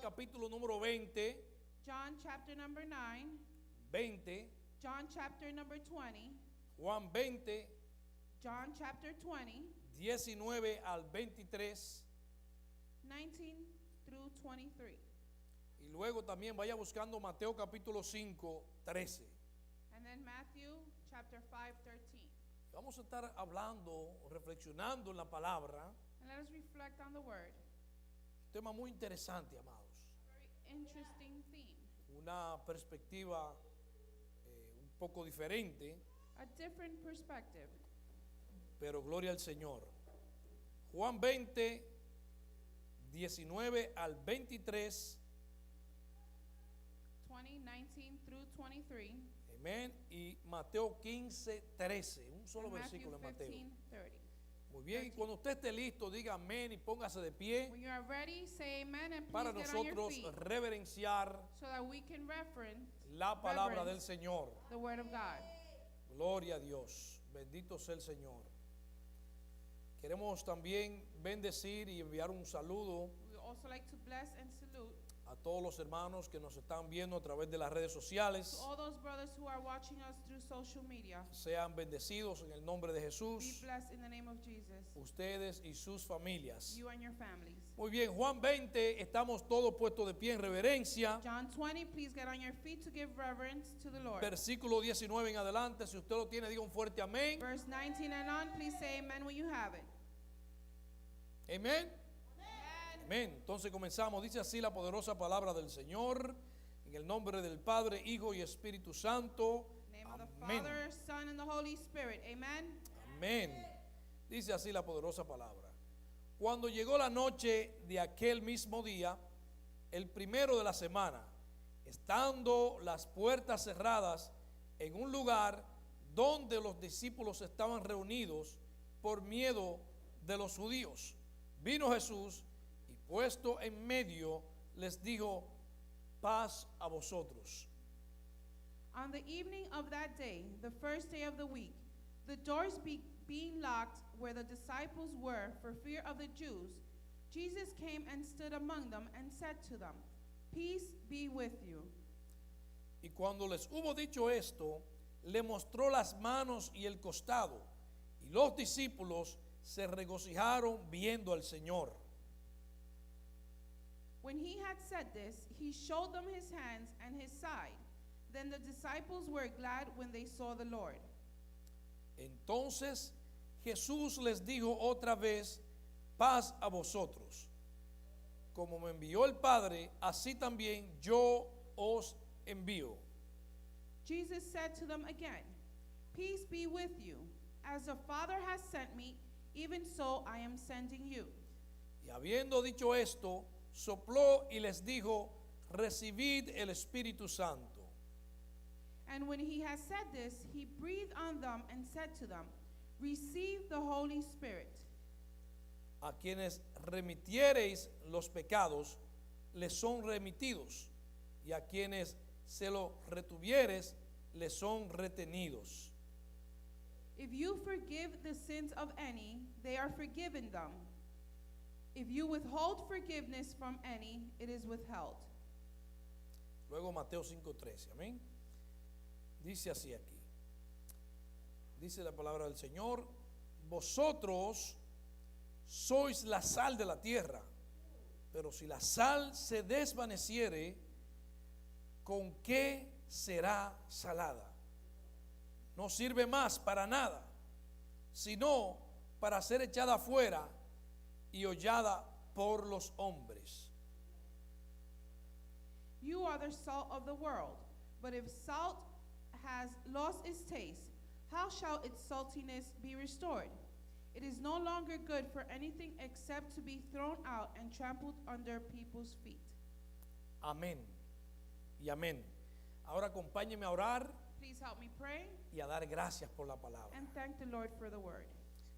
capítulo número 20, John chapter number 9, 20, John chapter number 20, Juan 20, John chapter 20, 19 al 23. 19 through 23. Y luego también vaya buscando Mateo capítulo 5, 13. And then Matthew chapter 5, 13. Vamos a estar hablando, reflexionando en la palabra. And let us reflect on the word. Un tema muy interesante, amados. Very interesting theme. Una perspectiva un poco diferente, A different perspective. pero gloria al Señor. Juan 20, 19 al 23. 20, 19 through 23. Amén. Y Mateo 15, 13. Un solo And Matthew versículo de Mateo. 15, 30. Muy bien. Y cuando usted esté listo, diga amén y póngase de pie When you are ready, say amen and please para get on your nosotros feet reverenciar so that we can reference la palabra del reverence Señor. the word of God. Gloria a Dios. Bendito sea el Señor. Queremos también bendecir y enviar un saludo We would also like to bless and salute a todos los hermanos que nos están viendo a través de las redes sociales. to all those brothers who are watching us through social media. Sean bendecidos en el nombre de Be Jesús, blessed in the name of Jesus, ustedes y sus familias. you and your families. Muy bien, Juan 20, estamos todos puestos de pie en reverencia. John 20, please get on your feet to give reverence to the Lord. Versículo 19 en adelante, si usted lo tiene, diga un fuerte amén. Verse 19 and on, please say amen when you have it. Amén. Amén. Entonces comenzamos. Dice así la poderosa palabra del Señor, en el nombre del Padre, Hijo y Espíritu Santo. In the name of the Amén. Father, Son, and the Holy Spirit. Amen. Amén. Dice así la poderosa palabra. Cuando llegó la noche de aquel mismo día, el primero de la semana, estando las puertas cerradas en un lugar donde los discípulos estaban reunidos por miedo de los judíos, vino Jesús y puesto en medio les dijo: paz a vosotros. On the evening of that day, the first day of the week, the doors being locked where the disciples were for fear of the Jews, Jesus came and stood among them and said to them, peace be with you. Y cuando les hubo dicho esto, le mostró las manos y el costado, y los discípulos se regocijaron viendo al Señor. When he had said this, he showed them his hands and his side. Then the disciples were glad when they saw the Lord. Entonces Jesús les dijo otra vez: paz a vosotros. Como me envió el Padre, así también yo os envío. Jesus said to them again, peace be with you. As the Father has sent me, even so I am sending you. Y habiendo dicho esto, sopló y les dijo: recibid el Espíritu Santo. And when he had said this, he breathed on them and said to them, receive the Holy Spirit. A quienes remitiereis los pecados, les son remitidos, y a quienes se lo retuvieres, les son retenidos. If you forgive the sins of any, they are forgiven them. If you withhold forgiveness from any, it is withheld. Luego Mateo 5:13, amén. Dice así aquí. Dice la palabra del Señor: vosotros sois la sal de la tierra, pero si la sal se desvaneciere, ¿con qué será salada? No sirve más para nada, sino para ser echada afuera y hollada por los hombres. You are the salt of the world, but if salt has lost its taste, how shall its saltiness be restored? It is no longer good for anything except to be thrown out and trampled under people's feet. Amén y amén. Ahora acompáñeme a orar Please help me pray y a dar gracias por la palabra. and thank the Lord for the word.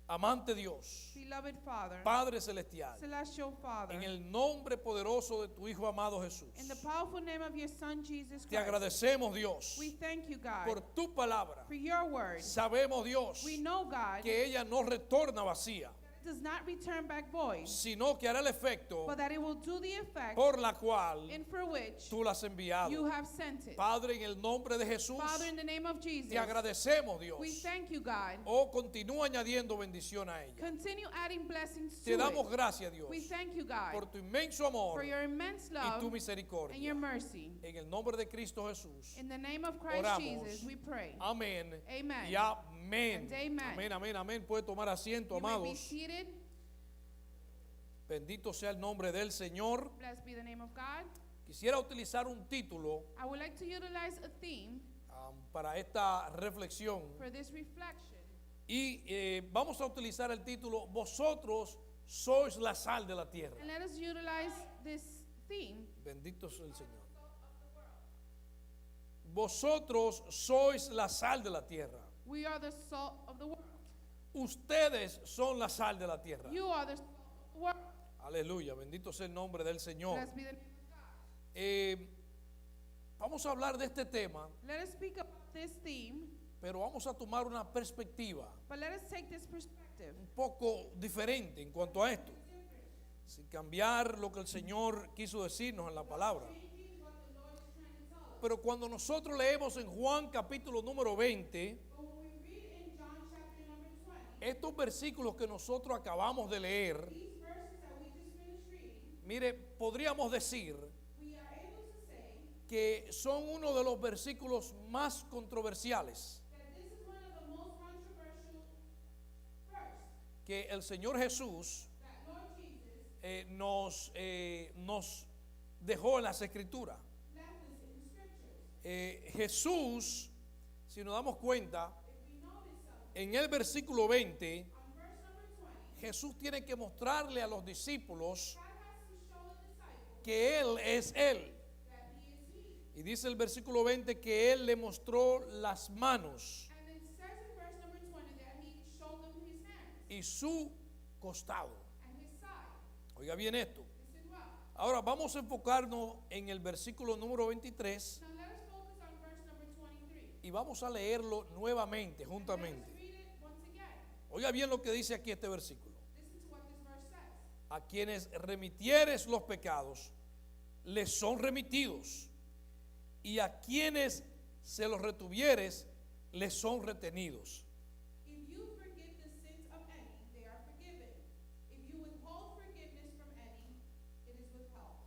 Amante Dios, Beloved Father, Padre Celestial, Celestial Father, en el nombre poderoso de tu Hijo amado Jesús, in the powerful name of your Son Jesus te Christ, agradecemos, Dios, we thank you, God, por tu palabra. for your word. Sabemos, Dios, We know, God, que ella no retorna vacía, does not return back void, sino que hará el efecto but that it will do the effect por la cual and for which tú la has enviado. you have sent it. Padre, en el nombre de Jesús, Father, in the name of Jesus, te agradecemos, Dios. we thank you, God. Oh, continúa añadiendo bendición a ella. Continue adding blessings to Te damos it. gracias, Dios, We thank you, God, por tu inmenso amor for your immense y love tu and misericordia. your mercy. En el nombre de Cristo Jesús. In the name of Christ Oramos. Jesus, we pray. Amén. Amen. Y amén. And amen. Amén, amén, amén. Puede tomar asiento, You may be amados. seated. Bendito sea el nombre del Señor. Blessed be the name of God. Quisiera utilizar un título I would like to utilize a theme para esta reflexión. for this reflection. Y vamos a utilizar el título: Vosotros sois la sal de la tierra. And let us utilize this theme. Bendito sea el Señor. Vosotros sois la sal de la tierra. We are the salt of the world. Ustedes son la sal de la tierra. You are the salt of the world. Aleluya, bendito sea el nombre del Señor. Blessed be the name of God. Vamos a hablar de este tema, Let us speak about this theme, pero vamos a tomar una perspectiva but let us take this perspective. un poco diferente en cuanto a esto, sin cambiar lo que el Señor quiso decirnos en la palabra. Pero cuando nosotros leemos en Juan capítulo número 20, But when we read in John chapter number 20, estos versículos que nosotros acabamos de leer, these verses that we just finished reading, mire, podríamos decir we are able to say que son uno de los versículos más controversiales that this is one of the most controversial verses que el Señor Jesús that Lord Jesus nos dejó en las Escrituras. left us in scriptures. Jesús, si nos damos cuenta, If we notice something, en el versículo 20, on verse number 20, Jesús tiene que mostrarle a los discípulos God has to show the disciples que Él es Él. that He is He. Y dice el versículo 20 que Él le mostró las manos And it says in verse number 20 that He showed them His hands y su costado. and His side. Oiga bien esto. Listen well. Ahora vamos a enfocarnos en el versículo número 23 Now let us focus on verse number 23. y vamos a leerlo nuevamente, Let juntamente. us read it once again. Oiga bien lo que dice aquí este versículo. Listen to what this verse says. A quienes remitieres los pecados, les son remitidos. Y a quienes se los retuvieres, les son retenidos. If you forgive the sins of any, they are forgiven. If you withhold forgiveness from any, it is withheld.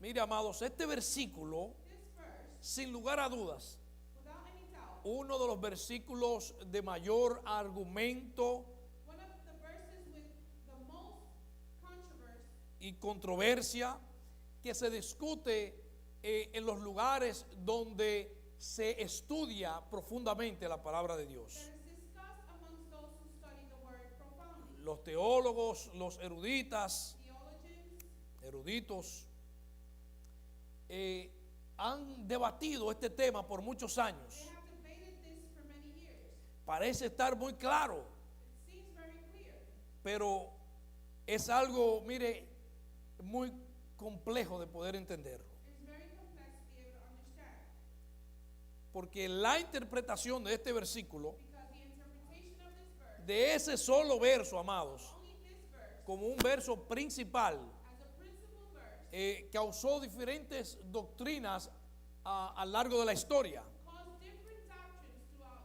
Mire, amados, este versículo, This verse, sin lugar a dudas, without any doubt, uno de los versículos de mayor argumento one of the verses with the most controversy y controversia que se discute en los lugares donde se estudia profundamente la palabra de Dios. that is discussed amongst those who study the word profoundly. Los teólogos, los eruditas, Theologians han debatido este tema por muchos años. they have debated this for many years. Parece estar muy claro, It seems very clear, pero es algo, mire, muy complejo de poder entenderlo. it is very complex to be able to understand. Porque la interpretación de este versículo, Because the interpretation of this verse, de ese solo verso, amados, only this verse, como un verso principal, as a principal verse, causó diferentes doctrinas a lo largo de la historia, caused different doctrines throughout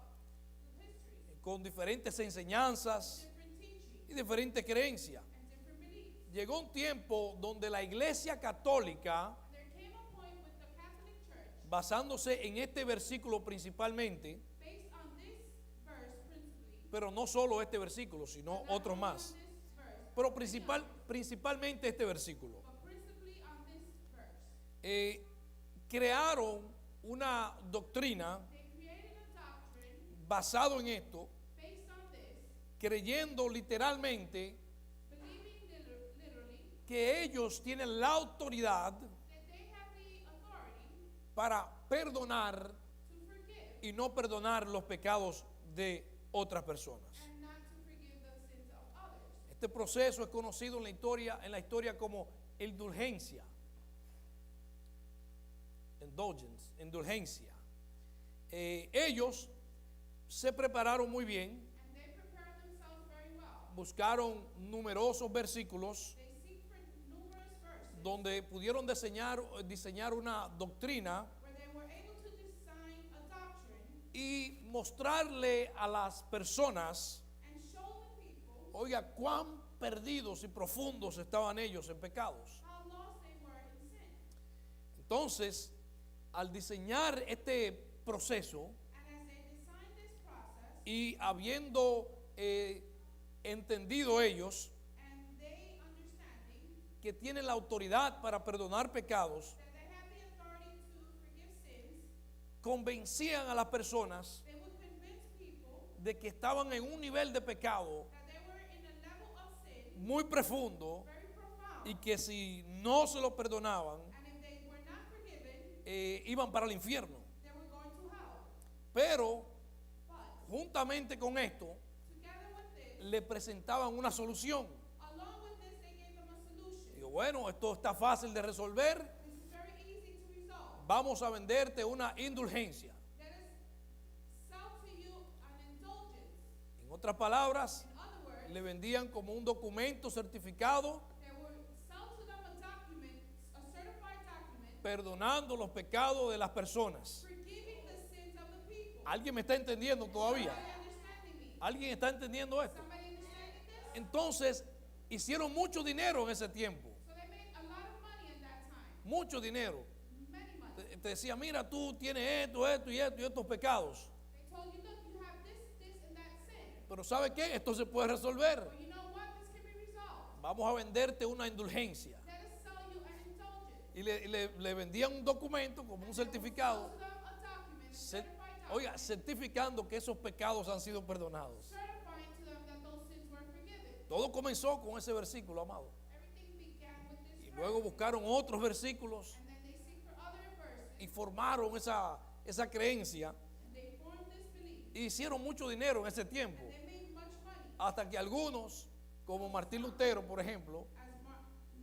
the history, con diferentes enseñanzas different teachings, y diferentes creencias. and different beliefs. Llegó un tiempo donde la Iglesia Católica, There came a point with the Catholic Church, basándose en este versículo principalmente, based on this verse principally, pero no solo este versículo, sino not otros only más, on this verse, pero principalmente este versículo, but principally on this verse. crearon una doctrina They created a doctrine basado en esto, based on this, creyendo literalmente believing literally que ellos tienen la autoridad that they have the authority para perdonar to forgive y no perdonar los pecados de otras personas. and not to forgive the sins of others. Este proceso es conocido en la historia como indulgencia. Indulgencia. Ellos se prepararon muy bien, And they prepared themselves very well. buscaron numerosos versículos they seek for numerous verses donde pudieron diseñar una doctrina where they were able to design a doctrine y mostrarle a las personas, and show the people oiga, cuán perdidos y profundos estaban ellos en pecados. how lost they were in sin. Entonces, al diseñar este proceso And as they designed this process, y habiendo entendido ellos and they understanding que tienen la autoridad para perdonar pecados, that they have the authority to forgive sins, convencían a las personas they would convince people de que estaban en un nivel de pecado that they were in a level of sin muy profundo very profound, y que si no se lo perdonaban, and if they were not forgiven, iban para el infierno. they were going to hell. Pero But juntamente con esto, together with this, le presentaban una solución. along with this, they gave them a solution. Digo, bueno, esto está fácil de resolver, This is very easy to resolve. vamos a venderte una indulgencia. Let us sell to you an indulgence. En otras palabras, In other words, le vendían como un documento certificado they would sell to them a document, a certified document, perdonando los pecados de las personas. forgiving the sins of the people. ¿Alguien me está entendiendo todavía? Somebody understanding me? ¿Alguien está entendiendo esto? Somebody understanding this? Entonces, hicieron mucho dinero en ese tiempo. So they made a lot of money in that time. Mucho dinero. Many money. Te decía, mira, tú tienes esto y estos pecados. They told you, look, you have this, and that sin. Pero ¿sabe qué? Esto se puede resolver. But you know what? This can be resolved. Vamos a venderte una indulgencia. Let us sell you an indulgence. Y le vendían un documento como un certificado, Sell to them a document, a cer- certified oiga, document, certificando que esos pecados han sido perdonados. certifying to them that those sins were forgiven. Todo comenzó con ese versículo, amado. Everything began with this Y verse. luego buscaron otros versículos And then they seek for other verses. y formaron esa creencia And they formed this belief. y hicieron mucho dinero en ese tiempo. They made much money. Hasta que algunos, como Martín Lutero, por ejemplo, As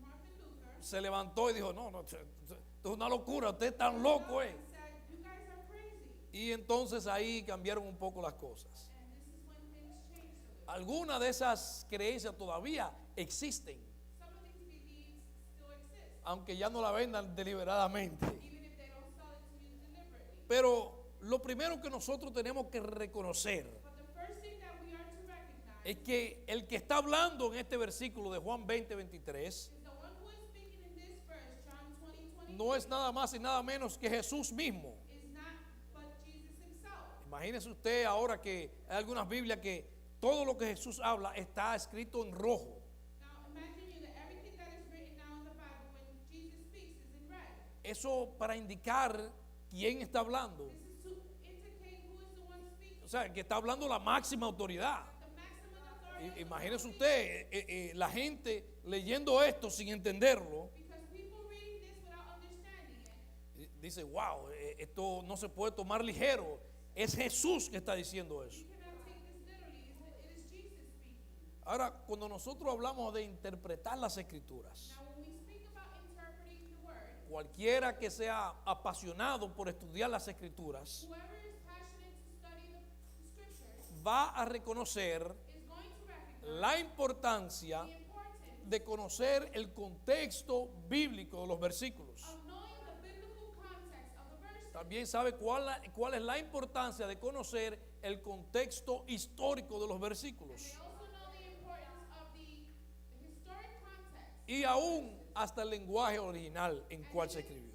Martin Luther se levantó y dijo, no, esto es una locura, usted es tan loco, and said, you guys are crazy. Y entonces ahí cambiaron un poco las cosas. And this is when things changed a little. Algunas de esas creencias todavía existen, Some of these beliefs still exist, aunque ya no la vendan deliberadamente. even if they don't sell it to you deliberately. Pero lo primero que nosotros tenemos que reconocer But the first thing that we are to recognize es que el que está hablando en este versículo de Juan 20:23 is the one who is speaking in this verse, John 20:20, no es nada más y nada menos que Jesús mismo. is not but Jesus himself. Imagínese usted ahora que hay algunas Biblias que todo lo que Jesús habla está escrito en rojo. Now imagine you that everything that is written now in the Bible when Jesus speaks is in red. Eso para indicar quién está hablando. This is to indicate who is the one speaking. O sea, que está hablando la máxima autoridad. The maximum authority of the Imagínese Holy usted, la gente leyendo esto sin entenderlo, Spirit. Because people reading this without understanding it, dice, wow, esto no se puede tomar ligero. Es Jesús que está diciendo eso. you cannot take this literally. It is Jesus speaking. Ahora, cuando nosotros hablamos de interpretar las escrituras, Now when we speak about interpreting the word, cualquiera que sea apasionado por estudiar las escrituras, whoever is passionate to study the scriptures va a reconocer is going to recognize la importancia the importance de conocer el contexto bíblico de los versículos. of knowing the biblical context of the verses. También sabe cuál es la importancia de conocer el contexto histórico de los versículos. They also know the importance of the historic context, Y aún hasta el lenguaje original en cual se escribió.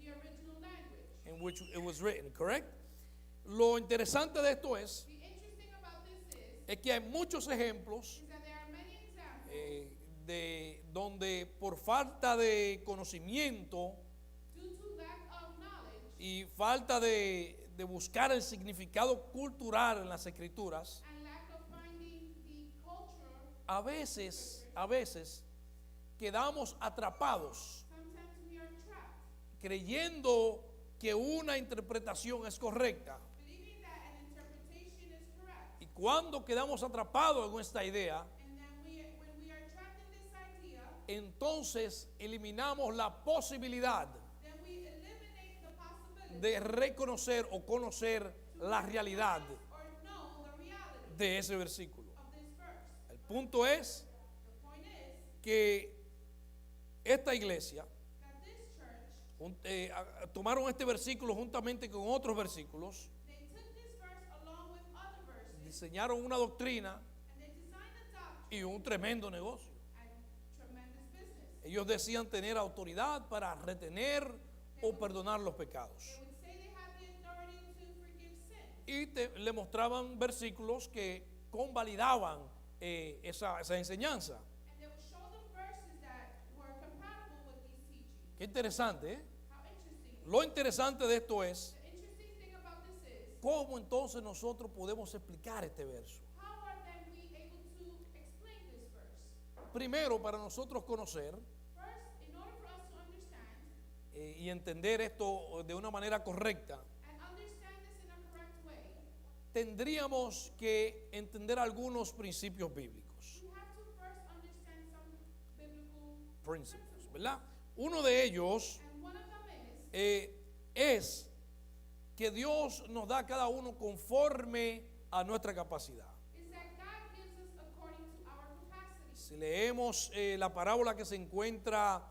the original language. In which it was written, correct? Lo interesante de esto es The interesting about this es que hay muchos ejemplos is that there are many examples de donde por falta de conocimiento due to lack of knowledge y falta de buscar el significado cultural en las escrituras, and lack of finding the culture. a veces quedamos atrapados Sometimes we are trapped, creyendo que una interpretación es correcta. believing that an interpretation is correct. Y cuando quedamos atrapados en esta idea, And then when we are trapped in this idea, entonces eliminamos la posibilidad then we eliminate the possibility de reconocer o conocer la realidad or know the reality de ese versículo. of this verse. punto es The point is que esta iglesia that this church, tomaron este versículo juntamente con otros versículos, they took this verse along with other verses, diseñaron una doctrina and they designed a doctrine y un tremendo negocio. and tremendous business. Ellos decían tener autoridad para retener o perdonar los pecados. They would say they had the authority to forgive sin. Y le mostraban versículos que convalidaban esa enseñanza. And they would show them verses that were compatible with these teachings. Qué interesante, ¿eh? How interesting. Lo interesante de esto es The interesting thing about this is, cómo entonces nosotros podemos explicar este verso. how are then we able to explain this verse? Primero, para nosotros conocer First, in order for us to understand y entender esto de una manera correcta, and understand this in a correct way, tendríamos que entender algunos principios bíblicos. we have to first understand some biblical Principios, ¿verdad? Uno de ellos and one of them es que Dios nos da a cada uno conforme a nuestra capacidad. is that God gives us according to our capacity. Si leemos la parábola que se encuentra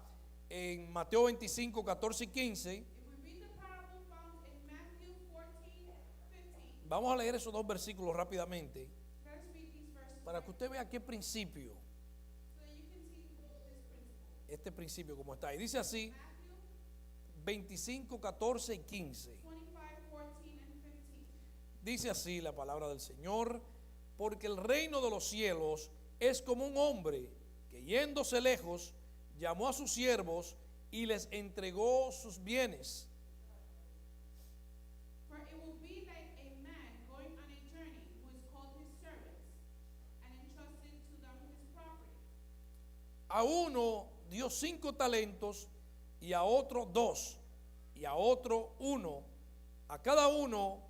en Mateo 25, 14 y 15, If we read the parable found in Matthew 14:15, vamos a leer esos dos versículos rápidamente let us read these verses para que usted vea qué principio, so that you can see this principle. este principio como está. Y dice así, Matthew 25, 14 y 15. 25:14 and 15. Dice así la palabra del Señor, porque el reino de los cielos es como un hombre que yéndose lejos llamó a sus siervos y les entregó sus bienes. For it will be like a man going on a journey who is called his servants and entrusted to them his property. A uno dio 5 talentos y a otro 2 y a otro 1. A cada uno,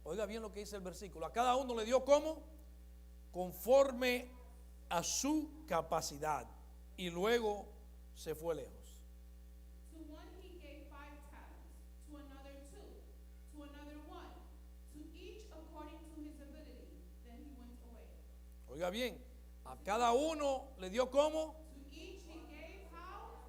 oiga bien lo que dice el versículo, a cada uno le dio ¿cómo? Conforme a su capacidad. Y luego se fue lejos. To one he gave 5 talents, to another 2, to another 1, to each according to his ability. Then he went away. Oiga bien, a cada uno le dio ¿cómo? To each he gave how?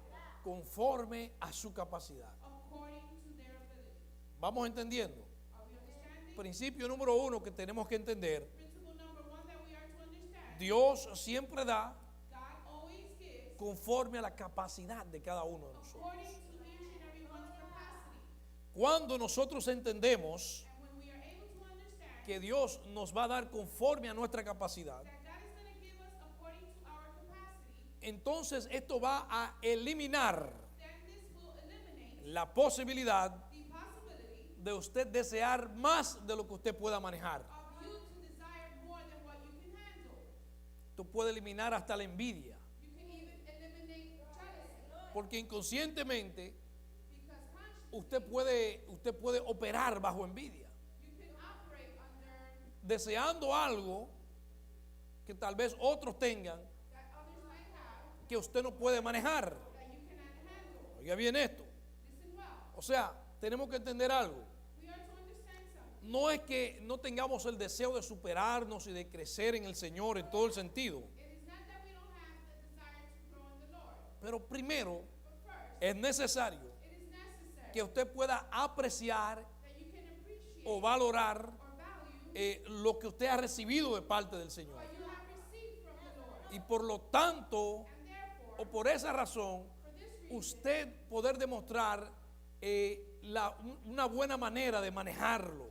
Conforme a su capacidad. According to their ability. ¿Vamos entendiendo? Are we understanding? Principio número 1 que tenemos que entender. Principle number 1 that we are to understand. Dios siempre da God always gives conforme a la capacidad de cada uno de nosotros. according to each and every one's capacity. Cuando nosotros entendemos And when we are able to understand que Dios nos va a dar conforme a nuestra capacidad, that God is going to give us according to our capacity, entonces esto va a eliminar then this will eliminate la posibilidad the possibility de usted desear más de lo que usted pueda manejar. of you to desire more than what you can handle. Esto puede eliminar hasta la envidia, You can even eliminate jealousy porque inconscientemente because usted puede operar bajo envidia, you can operate under deseando algo que tal vez otros tengan that others might have que usted no puede manejar. that you cannot handle. Oiga bien esto. Listen well. O sea, tenemos que entender algo. We are to understand something. No es que no tengamos el deseo de superarnos y de crecer en el Señor en todo el sentido, It is not that we don't have the desire to grow in the Lord, pero primero but first, es necesario it is necessary que usted pueda apreciar that you can appreciate o valorar or value lo que usted ha recibido de parte del Señor. what you have received from the Lord. Y por lo tanto, And therefore, o por esa razón, for this reason, usted poder demostrar una buena manera de manejarlo.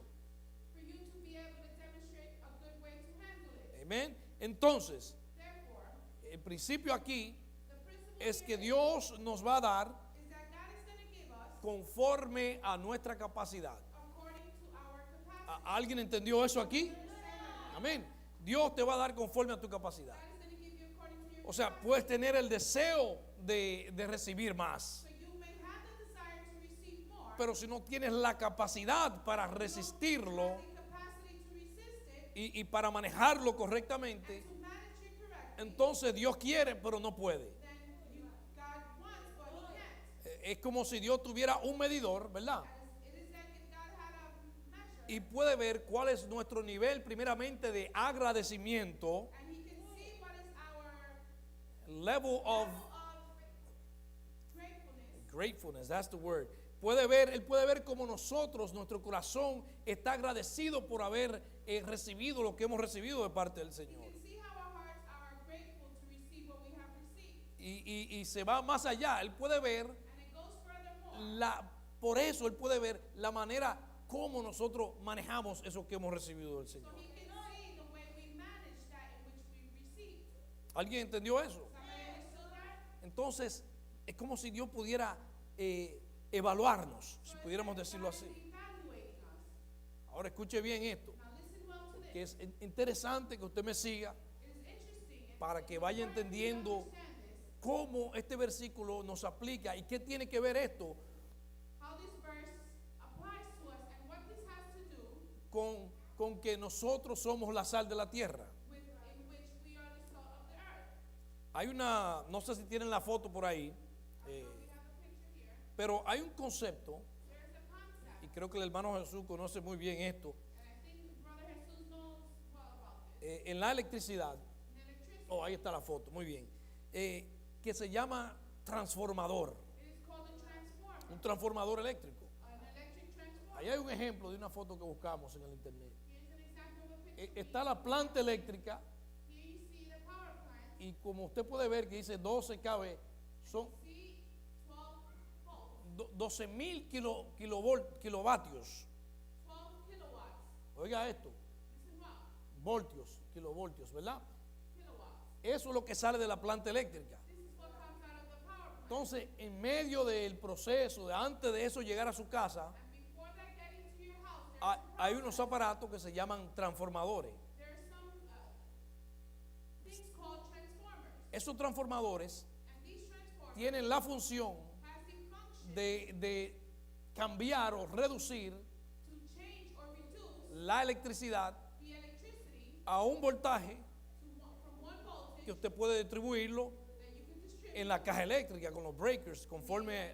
for you to be able to demonstrate a good way to handle it. Amén. Entonces, Therefore, el principio aquí the principle es que here Dios nos va a dar is that God is going to give us conforme a nuestra capacidad. according to our capacity. ¿Alguien entendió eso aquí? Amén. Dios te va a dar conforme a tu capacidad. God is going to give you according to your O sea, capacity. puedes tener el deseo de recibir más, So you may have the desire to receive more, pero si no tienes la capacidad para you resistirlo don't have the capacity to resist it y para manejarlo correctamente, and to manage it correctly, entonces Dios quiere, pero no puede. then God wants, but He can't. Es como si Dios tuviera un medidor, ¿verdad? It is like if God had a measure, Y puede ver cuál es nuestro nivel primeramente de agradecimiento and He can see what is level of gratefulness. gratefulness, that's the word. Él puede ver cómo nosotros, nuestro corazón está agradecido por haber recibido lo que hemos recibido de parte del You Señor. can see how our hearts are grateful to receive what we have received. Y se va más allá. Él puede ver, And it goes furthermore. por eso Él puede ver la manera como nosotros manejamos eso que hemos recibido del So Señor. he can see the way we manage that in which we received. ¿Alguien entendió eso? Somebody understood that? Entonces, es como si Dios pudiera evaluarnos, si pudiéramos decirlo así. Evaluating us. Ahora escuche bien esto, Now listen well to que this. es interesante que usted me siga It is interesting and para que vaya important for you to entendiendo understand this, cómo este versículo nos aplica y qué tiene que ver esto how this verse applies to us and what this has to do con que nosotros somos la sal de la tierra. with in which we are the salt of the earth. Hay una, no sé si tienen la foto por ahí, We have a picture here. pero hay un concepto, There's a concept, y creo que el hermano Jesús conoce muy bien esto, and I think Brother Jesus knows well about this. en la electricidad. In electricity, Oh, ahí está la foto, muy bien. Que se llama transformador, it is called a transformer, un transformador eléctrico. an electric transformer. Ahí hay un ejemplo de una foto que buscamos en el internet. Here's an example of a picture. Está la planta eléctrica Here you see the power plant. y como usted puede ver que dice 12 kV, son See 12 volts, 12.000 kilovatios. 12 kilowatts. Oiga esto, Listen well, kilovoltios, ¿verdad? kilowatts. Eso es lo que sale de la planta eléctrica. This is what comes out of the power plant. Entonces, en medio del proceso, de antes de eso llegar a su casa, And before that getting to your house, hay unos aparatos que se llaman transformadores. there's some things called transformers. Esos transformadores And these transformers tienen la función has the function de cambiar o reducir to change or reduce la electricidad the electricity a un voltaje from one voltage que usted puede distribuirlo that you can distribute en la caja eléctrica con los breakers conforme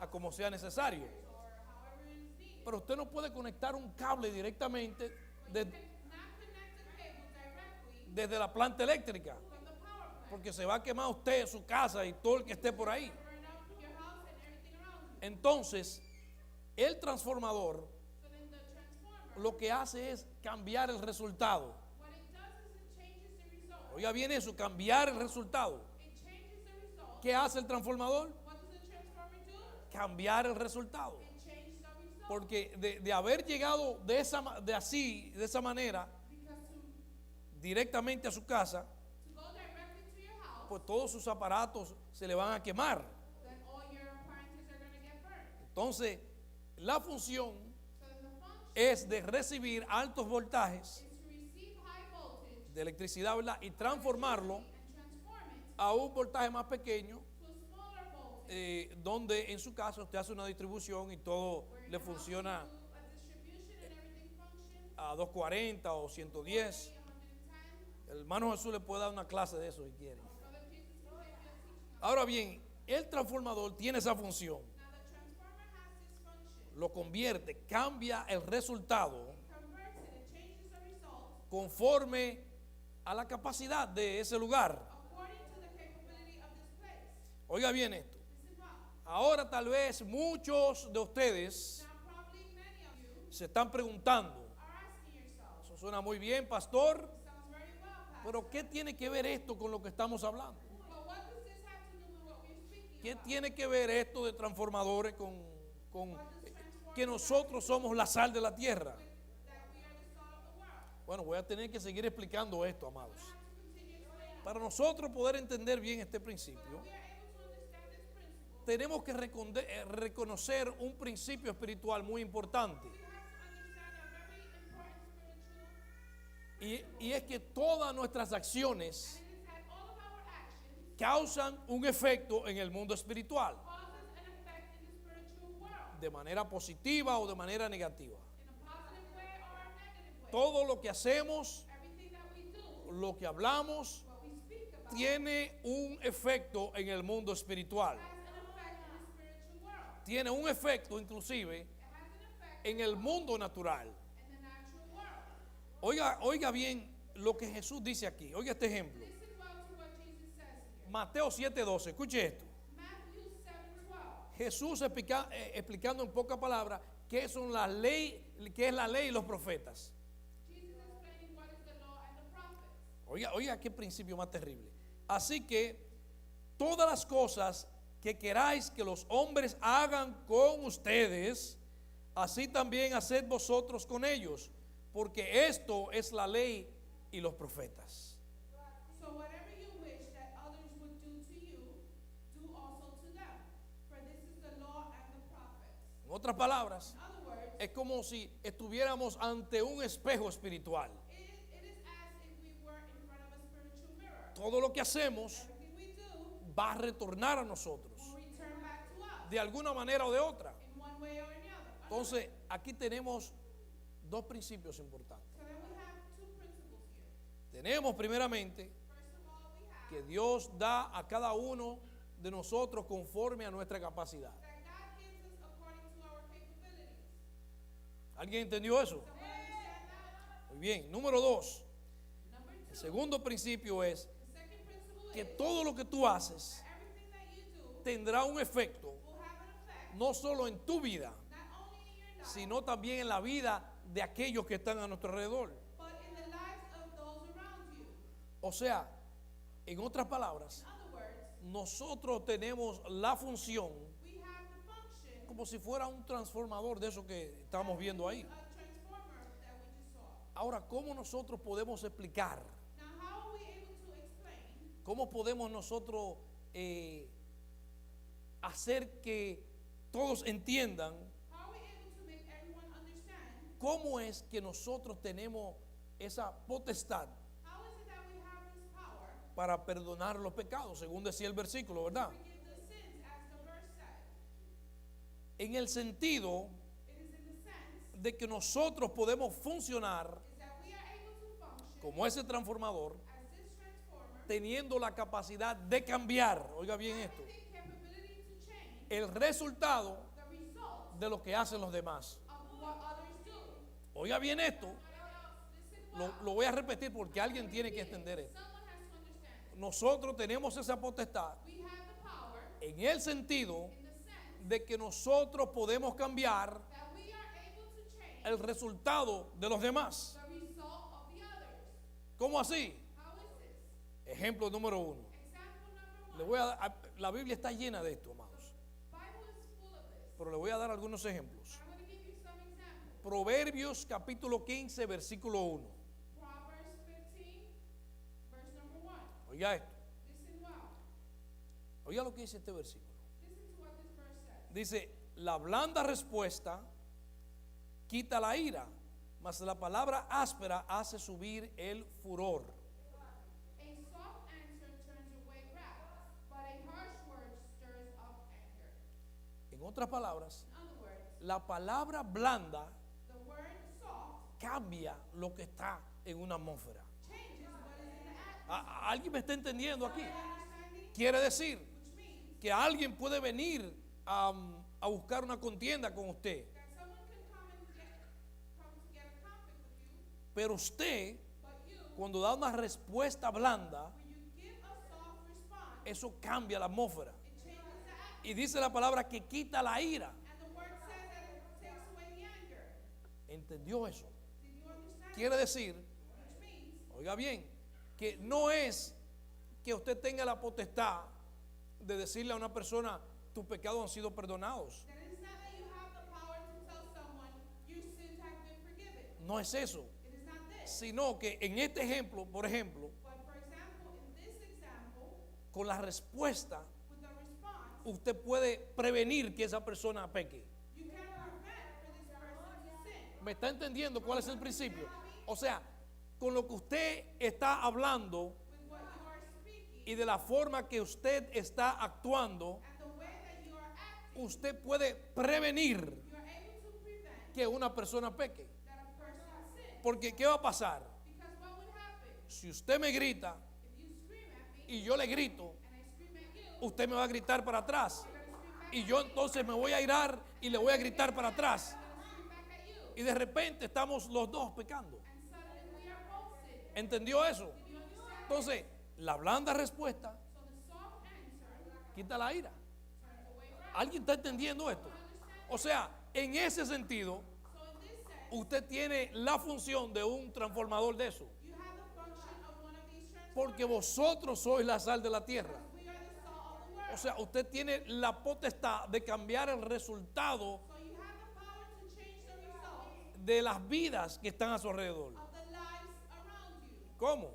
a como sea necesario. or however it is needed. Pero usted no puede conectar un cable directamente But you cannot connect the cable directly desde la planta eléctrica, from the power plant. porque se va a quemar usted, su casa y todo el que esté por ahí. Burn out your house and everything around you. Entonces, el transformador So then the transformer, lo que hace es cambiar el resultado. what it does is it changes the result. Oiga bien eso, cambiar el resultado. It changes the result. ¿Qué hace el transformador? What does the transformer do? Cambiar el resultado. It changes the result. Porque de haber llegado de esa manera Because directamente a su casa, to go directly to your house, pues todos sus aparatos se le van a quemar. then all your appliances are going to get burned. Entonces, la función So then the function es de recibir altos voltajes is to receive high voltage de electricidad, ¿verdad? Y transformarlo and transform it a un voltaje más pequeño, to a smaller voltage donde en su caso usted hace una distribución y todo where le you have to funciona do a distribution and everything functions a 240 o 110. 110. El hermano Jesús le puede dar una clase de eso si quiere. Brother Jesus can take you a teaching of Ahora bien, el transformador tiene esa función. Now the transformer has this function. Lo convierte, cambia el resultado It converts it, it changes the result conforme a la capacidad de ese lugar. according to the capability of this place. Oiga bien esto. Listen well. Ahora tal vez muchos de ustedes Now probably many of you se están preguntando, are asking yourself, eso suena muy bien, pastor, sounds very well, Pastor. pero ¿qué tiene que ver esto con lo que estamos hablando? But what does this have to do with what we're speaking ¿Qué about? tiene que ver esto de transformadores con que nosotros somos la sal de la tierra? That we are the salt of the world. Bueno, voy a tener que seguir explicando esto, amados. We have to continue explaining. Para nosotros poder entender bien este principio, We are able to understand this principle. tenemos que reconocer un principio espiritual muy importante. We have to understand a very important spiritual, Y es que todas nuestras acciones and it is that all of our actions causan un efecto en el mundo espiritual, causes an effect in the spiritual world, de manera positiva o de manera negativa. in a positive way or a negative way. Todo lo que hacemos, Everything that we do, lo que hablamos, what we speak about, tiene un efecto en el mundo espiritual. has an effect in the spiritual world. Tiene un efecto inclusive It has an effect en el mundo natural. in the natural world. Oiga bien lo que Jesús dice aquí. Oiga este ejemplo. Listen well to what Jesus says here. Mateo 7:12. Escuche esto. Matthew 7:12. Jesús explicando en pocas palabras qué son la ley, qué es la ley y los profetas. Jesus explaining what is the law and the prophets. Oiga, qué principio más terrible. Así que todas las cosas que queráis que los hombres hagan con ustedes, así también haced vosotros con ellos, porque esto es la ley y los profetas. So whatever you wish that others would do to you, do also to them. For this is the law and the prophets. En otras palabras, In other words, es como si estuviéramos ante un espejo espiritual. it is as if we were in front of a spiritual mirror. Todo lo que hacemos Everything we do va a retornar a nosotros, will return back to us de alguna manera o de otra. in one way or another. Entonces, aquí tenemos dos principios importantes. So then we have two principles here. Tenemos primeramente First of all, we have que Dios da a cada uno de nosotros conforme a nuestra capacidad. that God gives us according to our capabilities. ¿Alguien entendió eso? Someone understand that? Muy bien. Número dos, Number el two, segundo principio es the second principle que is todo lo que tú haces that everything that you do tendrá un efecto will have an effect no solo en tu vida, not only in your life, sino también en la vida de aquellos que están a nuestro alrededor. but in the lives of those around you. O sea, en otras palabras, In other words, nosotros tenemos la función we have the function como si fuera un transformador de eso que estamos viendo ahí. a transformer that we just saw. Ahora, ¿cómo nosotros podemos explicar? Now, how are we able to explain? ¿Cómo podemos nosotros hacer que todos entiendan How are we able to make everyone understand? cómo es que nosotros tenemos esa potestad How is it that we have this power para perdonar los pecados, según decía el versículo, ¿verdad? to forgive the sins, as the verse said? En el sentido It is in the sense de que nosotros podemos funcionar is that we are able to function como ese transformador, as this transformer, teniendo la capacidad de cambiar, oiga bien esto, having the capability to change el resultado the result de lo que hacen los demás. of what others do. Oiga bien esto, Listen lo well. voy a repetir porque alguien tiene que entender esto. Someone has to understand. Nosotros tenemos esa potestad We have the power en el sentido in the sense de que nosotros podemos cambiar that we are able to change el resultado de los demás. the result of the others. ¿Cómo así? How is this? Ejemplo número uno. Example number Le one. voy a dar- la Biblia está llena de esto, amados. Bible is full of this. Pero le voy a dar algunos ejemplos. I'm going to give you some examples. Proverbios capítulo 15, versículo 1. Proverbs 15, verse number 1. Oiga esto. Listen well. Oiga lo que dice este versículo. Listen to what this verse says. Dice, la blanda respuesta quita la ira, mas la palabra áspera hace subir el furor. A soft answer turns away wrath, but a harsh word stirs up anger. En otras palabras, In other words, la palabra blanda the word soft cambia lo que está en una atmósfera. changes what is in the atmosphere. ¿Alguien me está entendiendo aquí? Understanding? Quiere decir Which means que alguien puede venir a buscar una contienda con usted, that someone can come to get a conflict with you, pero usted, but you, cuando da una respuesta blanda, when you give a soft response, eso cambia la atmósfera. it changes the atmosphere. Y dice la palabra que quita la ira. And the word says that it takes away the anger. ¿Entendió eso? Did you understand? Quiere decir, Which means oiga bien, que no es que usted tenga la potestad de decirle a una persona, tus pecados han sido perdonados. that it is not that you have the power to tell someone your sins have been forgiven. No es eso, It is not this. sino que en este ejemplo, por ejemplo, But for example, in this example, con la respuesta, with the response, usted puede prevenir que esa persona peque. you can prevent for this person to sin. ¿Me está entendiendo cuál es el principio? O sea, con lo que usted está hablando With what you are speaking y de la forma que usted está actuando, and the way that you are acting, usted puede prevenir you are able to prevent que una persona peque. that a person sin. Porque ¿qué va a pasar? Because what would happen Si usted me grita if you scream at me y yo le grito, and I scream at you, usted me va a gritar para atrás. you're going to scream back Y yo entonces me voy a irar y le voy a gritar para atrás. scream back at you. Y de repente estamos los dos pecando. And suddenly we are both sinning. ¿Entendió eso? You understand? Entonces, la blanda respuesta So the soft quita la ira. ¿Alguien está entendiendo esto? O sea, en ese sentido, So in this sense, usted tiene la función de un transformador de eso. you have the function of one of these Porque transformers. vosotros sois la sal de la tierra. We are the salt of the world. O sea, usted tiene la potestad de cambiar el resultado So you have the power to change the results de las vidas que están a su alrededor. of the lives around you. ¿Cómo?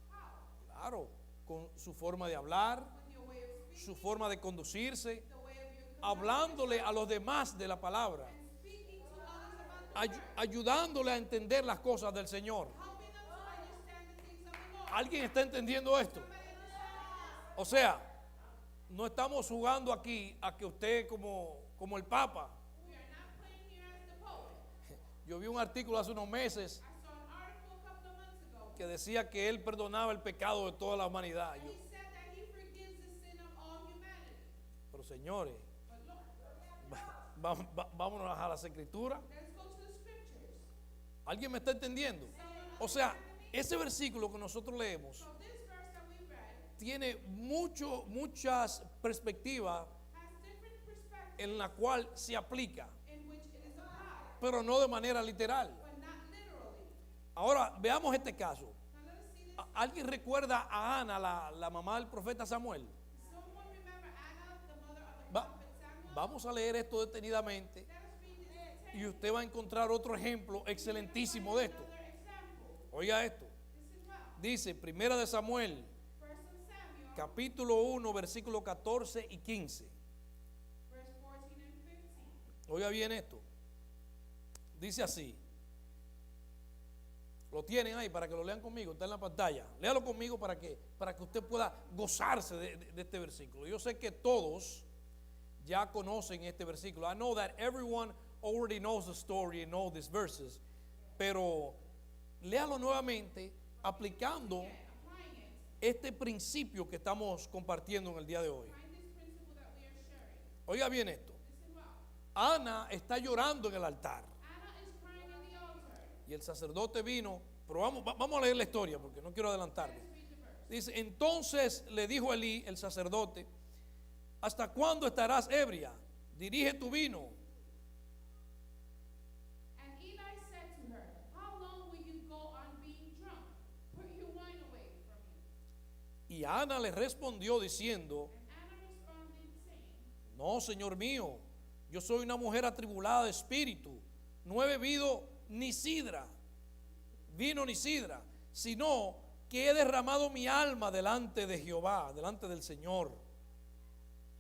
How? Claro, con su forma de hablar, With your way of speaking, su forma de conducirse, the way of your hablándole a los demás de la palabra, and speaking to others about the word, ayudándole a entender las cosas del Señor. helping them to understand the things of the Lord. ¿Alguien está entendiendo esto? Somebody understand this? O sea, no estamos jugando aquí a que usted como el Papa. We are not playing here as the Pope. Yo vi un artículo hace unos meses I saw an article a couple of months ago, que decía que él perdonaba el pecado de toda la humanidad. and he said that he forgives the sin of all humanity. Pero señores, But look, vámonos a las escrituras. let's go to the scriptures. ¿Alguien me está entendiendo? O sea, ese versículo que nosotros leemos So this verse that we read tiene muchas perspectivas has different perspectives en la cual se aplica, in which it is applied, pero no de manera literal. but not literally. Ahora, veamos este caso. Now let us see this. ¿Alguien recuerda a Ana, la mamá del profeta Samuel? Someone remember Anna, the mother of the Va- prophet Samuel? Vamos a leer esto detenidamente Let us read this text. y usted va a encontrar otro ejemplo excelentísimo de esto. Another example. Oiga esto. Listen well. Dice, Primera de Samuel, First of Samuel, capítulo 1, versículos 14 y 15. verse 14 and 15. Oiga bien esto. Dice así. Lo tienen ahí para que lo lean conmigo, está en la pantalla. Léalo conmigo para que usted pueda gozarse de este versículo. Yo sé que todos ya conocen este versículo. I know that everyone already knows the story and knows these verses. Pero léalo nuevamente aplicando Applying it, este principio que estamos compartiendo en el día de hoy. find this principle that we are sharing. Oiga bien esto. Listen well. Ana está llorando en el altar. Anna is crying in the altar. Y el sacerdote vino, pero vamos a leer la historia porque no quiero adelantarme. Let's read the verse. Dice, entonces le dijo Elí, el sacerdote, ¿hasta cuándo estarás ebria? Dirige tu vino. And Eli said to her, how long will you go on being drunk? Put your wine away from you. Y Ana le respondió diciendo, And Anna responded, saying, no, señor mío, yo soy una mujer atribulada de espíritu, no he bebido ni sidra, vino ni sidra, sino que he derramado mi alma delante de Jehová, delante del Señor.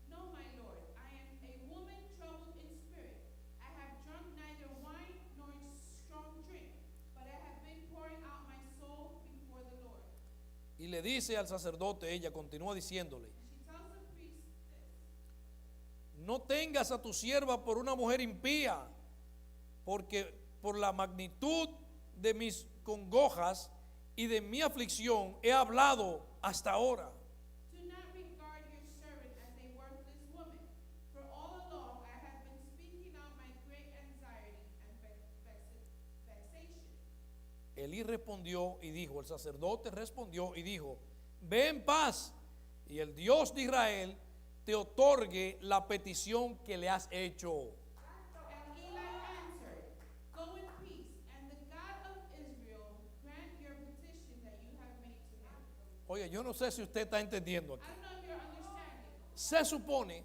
no, my lord, I am a woman troubled in spirit. I have drunk neither wine nor strong drink, but I have been pouring out my soul before the Lord. Y le dice al sacerdote, ella continúa diciéndole, And she tells the priest this. no tengas a tu sierva por una mujer impía, porque por la magnitud de mis congojas y de mi aflicción he hablado hasta ahora. Do not regard your servant as a worthless woman, for all along I have been speaking out my great anxiety and vexation. Elí respondió y dijo, el sacerdote respondió y dijo, ve en paz y el Dios de Israel te otorgue la petición que le has hecho. And Eli answered, go in peace, and the God of Israel grant your petition that you have made to him. Oye, yo no sé si usted está entendiendo aquí. I don't know if you're understanding. Se supone,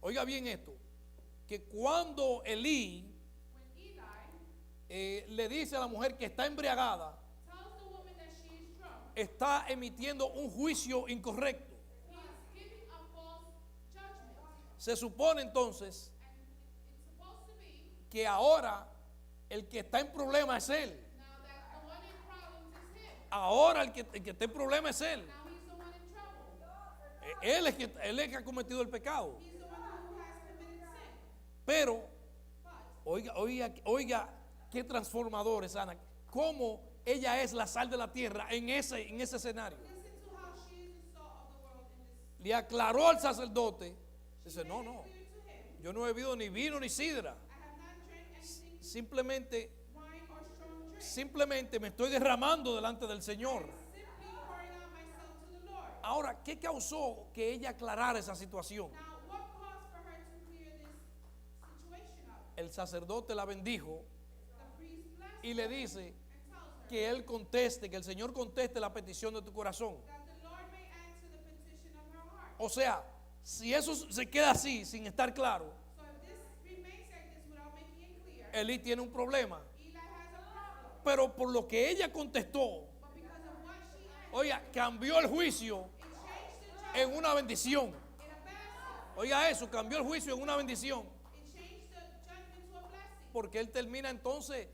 oiga bien esto, que cuando Elí When Eli le dice a la mujer que está embriagada, tells the woman that she is drunk, está emitiendo un juicio incorrecto. he is giving a false judgment. Se supone entonces And it's supposed to be que ahora el que está en problema es él. now that the one in problems is him. Ahora el que está en problema es él. Now he's the one in trouble. Él es que ha cometido el pecado. He's the one who has committed sin. Pero, But oiga, qué transformador es Ana. Cómo ella es la sal de la tierra en ese escenario. listen to how she is the salt of the world in this. Le aclaró al sacerdote. Dice, no, Made no, it clear to him, yo no he bebido ni vino ni sidra. I have not drank anything, Simplemente, wine or strong drink. simplemente me estoy derramando delante del Señor. Simply pouring out myself to the Lord. Ahora, ¿qué causó que ella aclarara esa situación? Now, what caused for her to clear this situation up? El sacerdote la bendijo The priest blessed y le her dice and tells her que él conteste, que el Señor conteste la petición de tu corazón. that the Lord may answer the petition of her heart. O sea, si eso se queda así, sin estar claro, So if this remains like this without making it clear, Elí tiene un problema. Eli has a problem. Pero por lo que ella contestó, But because of what she answered, oiga, cambió el juicio it changed the judgment en una bendición. in a blessing. Oiga eso, cambió el juicio en una bendición. It changed the judgment to a blessing. Porque él termina entonces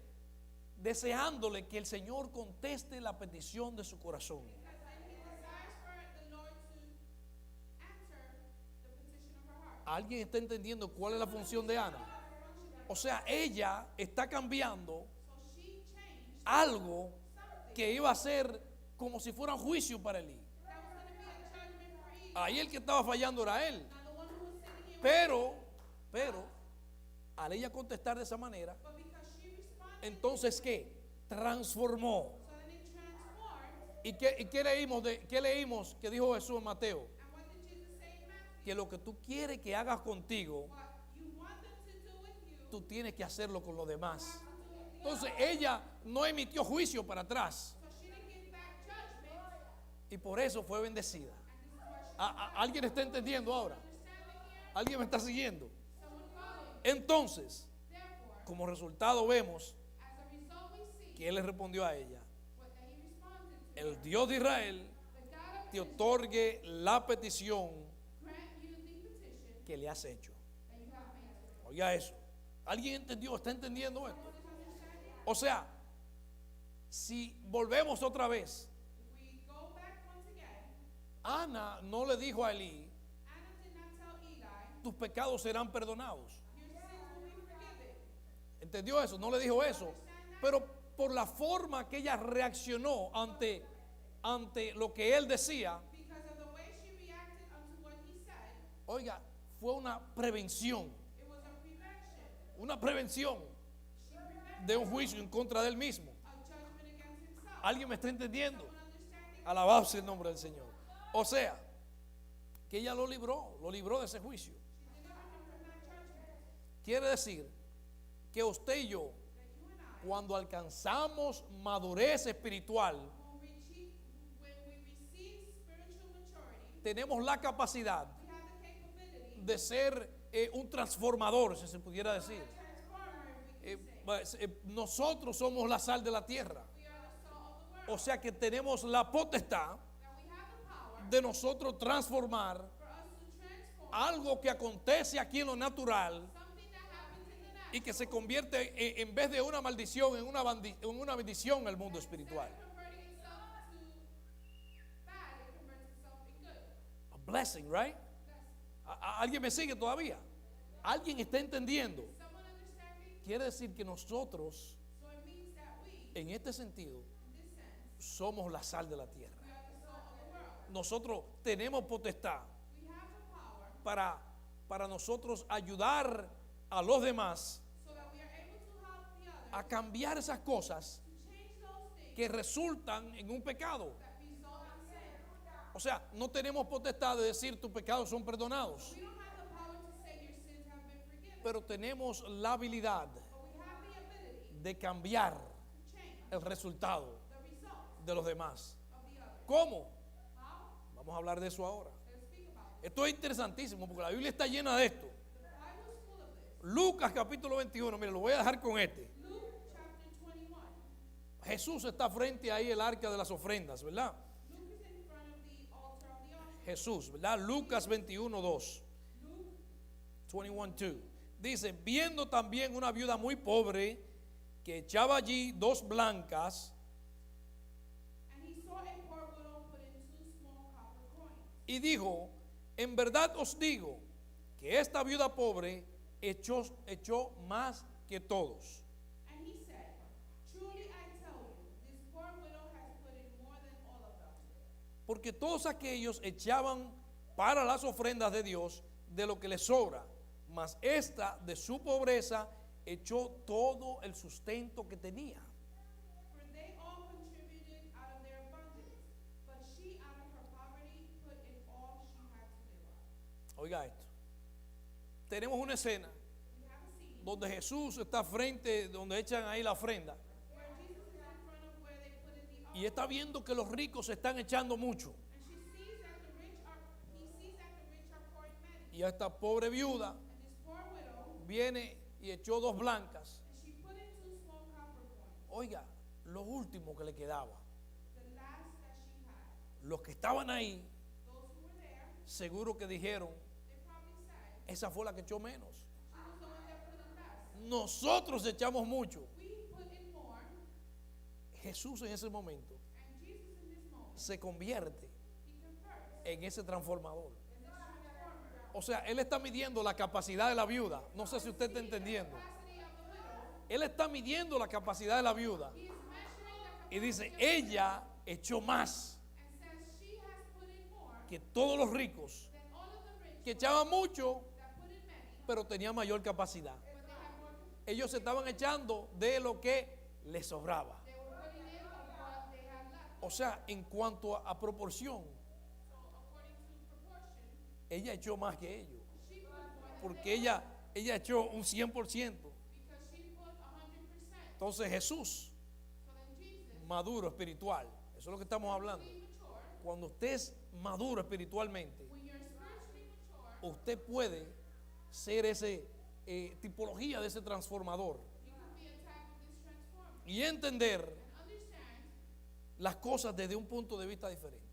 deseándole que el Señor conteste la petición de su corazón. Because then he desires for the Lord to answer the petition of her heart. ¿Alguien está entendiendo cuál es la función de Ana? O sea, ella está cambiando So she changed algo something que iba a ser como si fuera un juicio para Elí. that was going to be a judgment for Eli. Ahí el que estaba fallando era él. Now the one who was sinning here, Pero, al ella contestar de esa manera, but because she responded, entonces ¿qué? Transformó. so then it transformed. ¿Y qué leímos que dijo Jesús en Mateo? And what did Jesus say in Matthew? Que lo que tú quieres que hagas contigo, What you want them to do with you, tú tienes que hacerlo con los demás. have to do with the Entonces other. ella no emitió juicio para atrás So she didn't give back judgment, y por eso fue bendecida. and this is what she ¿Alguien está entendiendo ahora? understanding here. ¿Alguien me está siguiendo? Someone following. Entonces, Therefore, como resultado vemos as a result, we see que él le respondió a ella, what that he responded to. el Dios de Israel The God of te Israel otorgue la petición grant you the petition que le has hecho. that you have made to him. Oiga eso. ¿Alguien entendió? ¿Está entendiendo esto? Someone is understanding? O sea, si volvemos otra vez, If we go back once again, Ana no le dijo a Elí, Anna did not tell Eli, tus pecados serán perdonados. your sins will be forgiven. ¿Entendió eso? No le dijo eso. Pero por la forma que ella reaccionó ante lo que él decía, Because of the way she reacted unto what he said, oiga, fue una prevención. it was a prevention. Una prevención She prevented de un juicio en contra de él mismo. a judgment against himself. ¿Alguien me está entendiendo? Someone understanding? Alabado sea el nombre del Señor. O sea, que ella lo libró de ese juicio. She delivered him from that judgment. Quiere decir que usted y yo, That you and I, cuando alcanzamos madurez espiritual, when we receive spiritual maturity, tenemos la capacidad we have the capability de ser un transformador, si se pudiera decir. transformer, we can say. Nosotros somos la sal de la tierra. We are the salt of the world. O sea que tenemos la potestad That we have the power de nosotros transformar for us to transform algo que acontece aquí en lo natural something that happens in the natural. y que se convierte en vez de una maldición en una bendición en el mundo espiritual. Converting itself to bad, it converts itself in good. A blessing, right? Yes. ¿Alguien me sigue todavía? ¿Alguien está entendiendo? Someone understanding? Quiere decir que nosotros, So it means that we, en este sentido, in this sense, somos la sal de la tierra. we are the salt of the world. Nosotros tenemos potestad We have the power para nosotros ayudar a los demás so that we are able to help the others a cambiar esas cosas to change those things que resultan en un pecado. that result in sin. O sea, no tenemos potestad de decir tus pecados son perdonados, We don't have the power to say your sins have been forgiven, pero tenemos la habilidad but we have the ability de cambiar to change el resultado the result de los demás. of the others. ¿Cómo? How? Vamos a hablar de eso ahora. Let's speak about it. Esto es interesantísimo porque la Biblia está llena de esto. The Bible is full of this. Lucas capítulo 21, mire, lo voy a dejar con este. Luke chapter 21. Jesús está frente ahí el arca de las ofrendas, ¿verdad? Luke is in front of the altar of the offering. Jesús, ¿verdad? Lucas 21, 2. Luke 21, 2. Dice, viendo también una viuda muy pobre que echaba allí 2 blancas And he saw a poor widow put in 2 small copper coins. y dijo, en verdad os digo que esta viuda pobre echó más que todos. And he said, truly I tell you, this poor widow has put in more than all of them. Porque todos aquellos echaban para las ofrendas de Dios de lo que les sobra, mas esta de su pobreza echó todo el sustento que tenía. For they all contributed out of their abundance, but she out of her poverty put Oiga esto. Tenemos una escena We have a scene donde Jesús está frente, donde echan ahí la ofrenda. where Jesus is in front of where they put in the Y offering. está viendo que los ricos se están echando mucho. And he sees that the rich are pouring many. Y a esta pobre viuda And this poor widow, viene y echó 2 blancas. and she put in 2 small copper coins, Oiga, lo último que le quedaba. the last that she had. Los que estaban ahí, Those who were there, seguro que dijeron, they probably said, esa fue la que echó menos. she was the one that put in less. Nosotros echamos mucho. We put in more, Jesús en ese momento and Jesus in this moment, se convierte he converts en ese transformador. in this transformer. O sea, él está midiendo la capacidad de la viuda. No sé si usted está entendiendo. Capacity of the widow, Él está midiendo la capacidad de la viuda. he is measuring the Y dice, capacity of the widow, ella echó más and says she has put in more que todos los ricos, than all of the rich que echaban mucho, that put in many, pero tenían mayor capacidad. but they have more. Ellos se estaban echando de lo que les sobraba. They were putting in of what they had left. O sea, en cuanto a proporción, So according to proportion, ella echó más que ellos. she put more than Porque they, ella echó un 100%. because she put 100%. Entonces Jesús, So then Jesus, maduro espiritual, eso es lo que estamos hablando. being mature, Cuando usted es maduro espiritualmente, when you're spiritually mature, usted puede ser ese tipología de ese transformador you can be a type of this transformer y entender and understand las cosas desde un punto de vista diferente.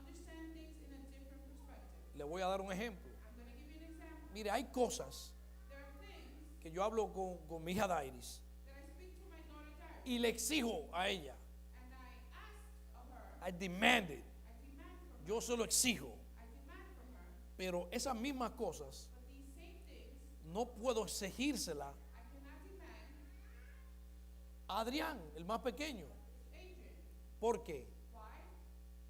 things in a different perspective. Le voy a dar un ejemplo. I'm going to give you an example. Mire, hay cosas There are things que yo hablo con mi hija Dairis that I speak to my daughter Darius, y le exijo a ella. and I ask of her, I demand it. I demand from her, Yo se lo exijo. I demand from her, Pero esas mismas cosas but these same things no puedo exigírsela I cannot demand a Adrián, el más pequeño. Adrian. ¿Por qué? Why?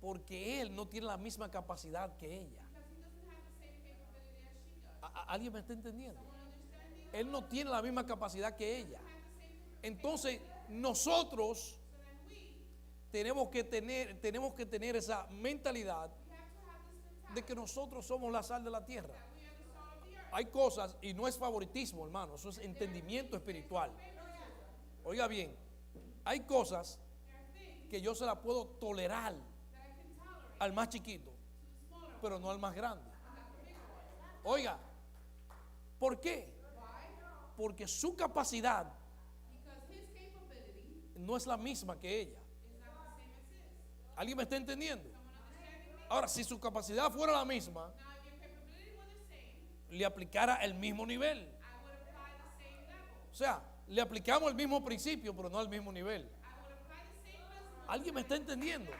Porque él no tiene la misma capacidad que ella. Because he doesn't have the same capability as she does. ¿Alguien me está entendiendo? Someone understanding? Él no tiene la misma capacidad que ella. Have the same capability. Entonces, nosotros So then we tenemos que tener esa mentalidad have to have this mentality de que nosotros somos la sal de la tierra. that we are the salt of the earth. Hay cosas, y no es favoritismo, hermano, eso es entendimiento espiritual. Oiga bien, hay cosas There are things que yo se las puedo tolerar that I can tolerate al más chiquito, to the smaller one, pero no al más grande. not the bigger one. Oiga, ¿por qué? Why? Porque su capacidad Because his capability no es la misma que ella. is not the same as his. ¿Alguien me está entendiendo? Someone understanding me? Ahora, si su capacidad fuera la misma, Now, if your capability were the same, le aplicara el mismo nivel. I would apply the same level. O sea, le aplicamos el mismo principio, pero no al mismo nivel. I would apply the same principle. ¿Alguien me está entendiendo?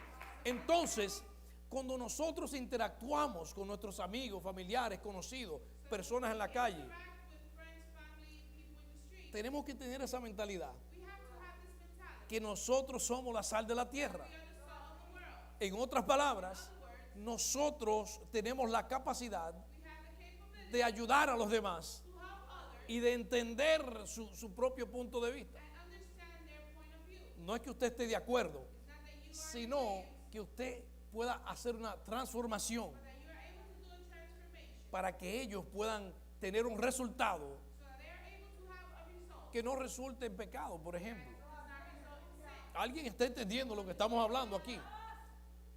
Entonces, cuando nosotros interactuamos con nuestros amigos, familiares, conocidos, personas en la calle, Interact with friends, family, people in the street. tenemos que tener esa mentalidad, We have to have this mentality. que nosotros somos la sal de la tierra. We are the salt of the world. En otras palabras, nosotros tenemos la capacidad We have the capability de ayudar a los demás to help others y de entender su propio punto de vista. and understand their point of view. No es que usted esté de acuerdo, It's not that you are sino que usted pueda hacer una transformación that you are able to do a transformation para que ellos puedan tener un resultado so that they are able to have a result que no resulte en pecado, por ejemplo. that does not result in sin. ¿Alguien está entendiendo lo que estamos hablando aquí?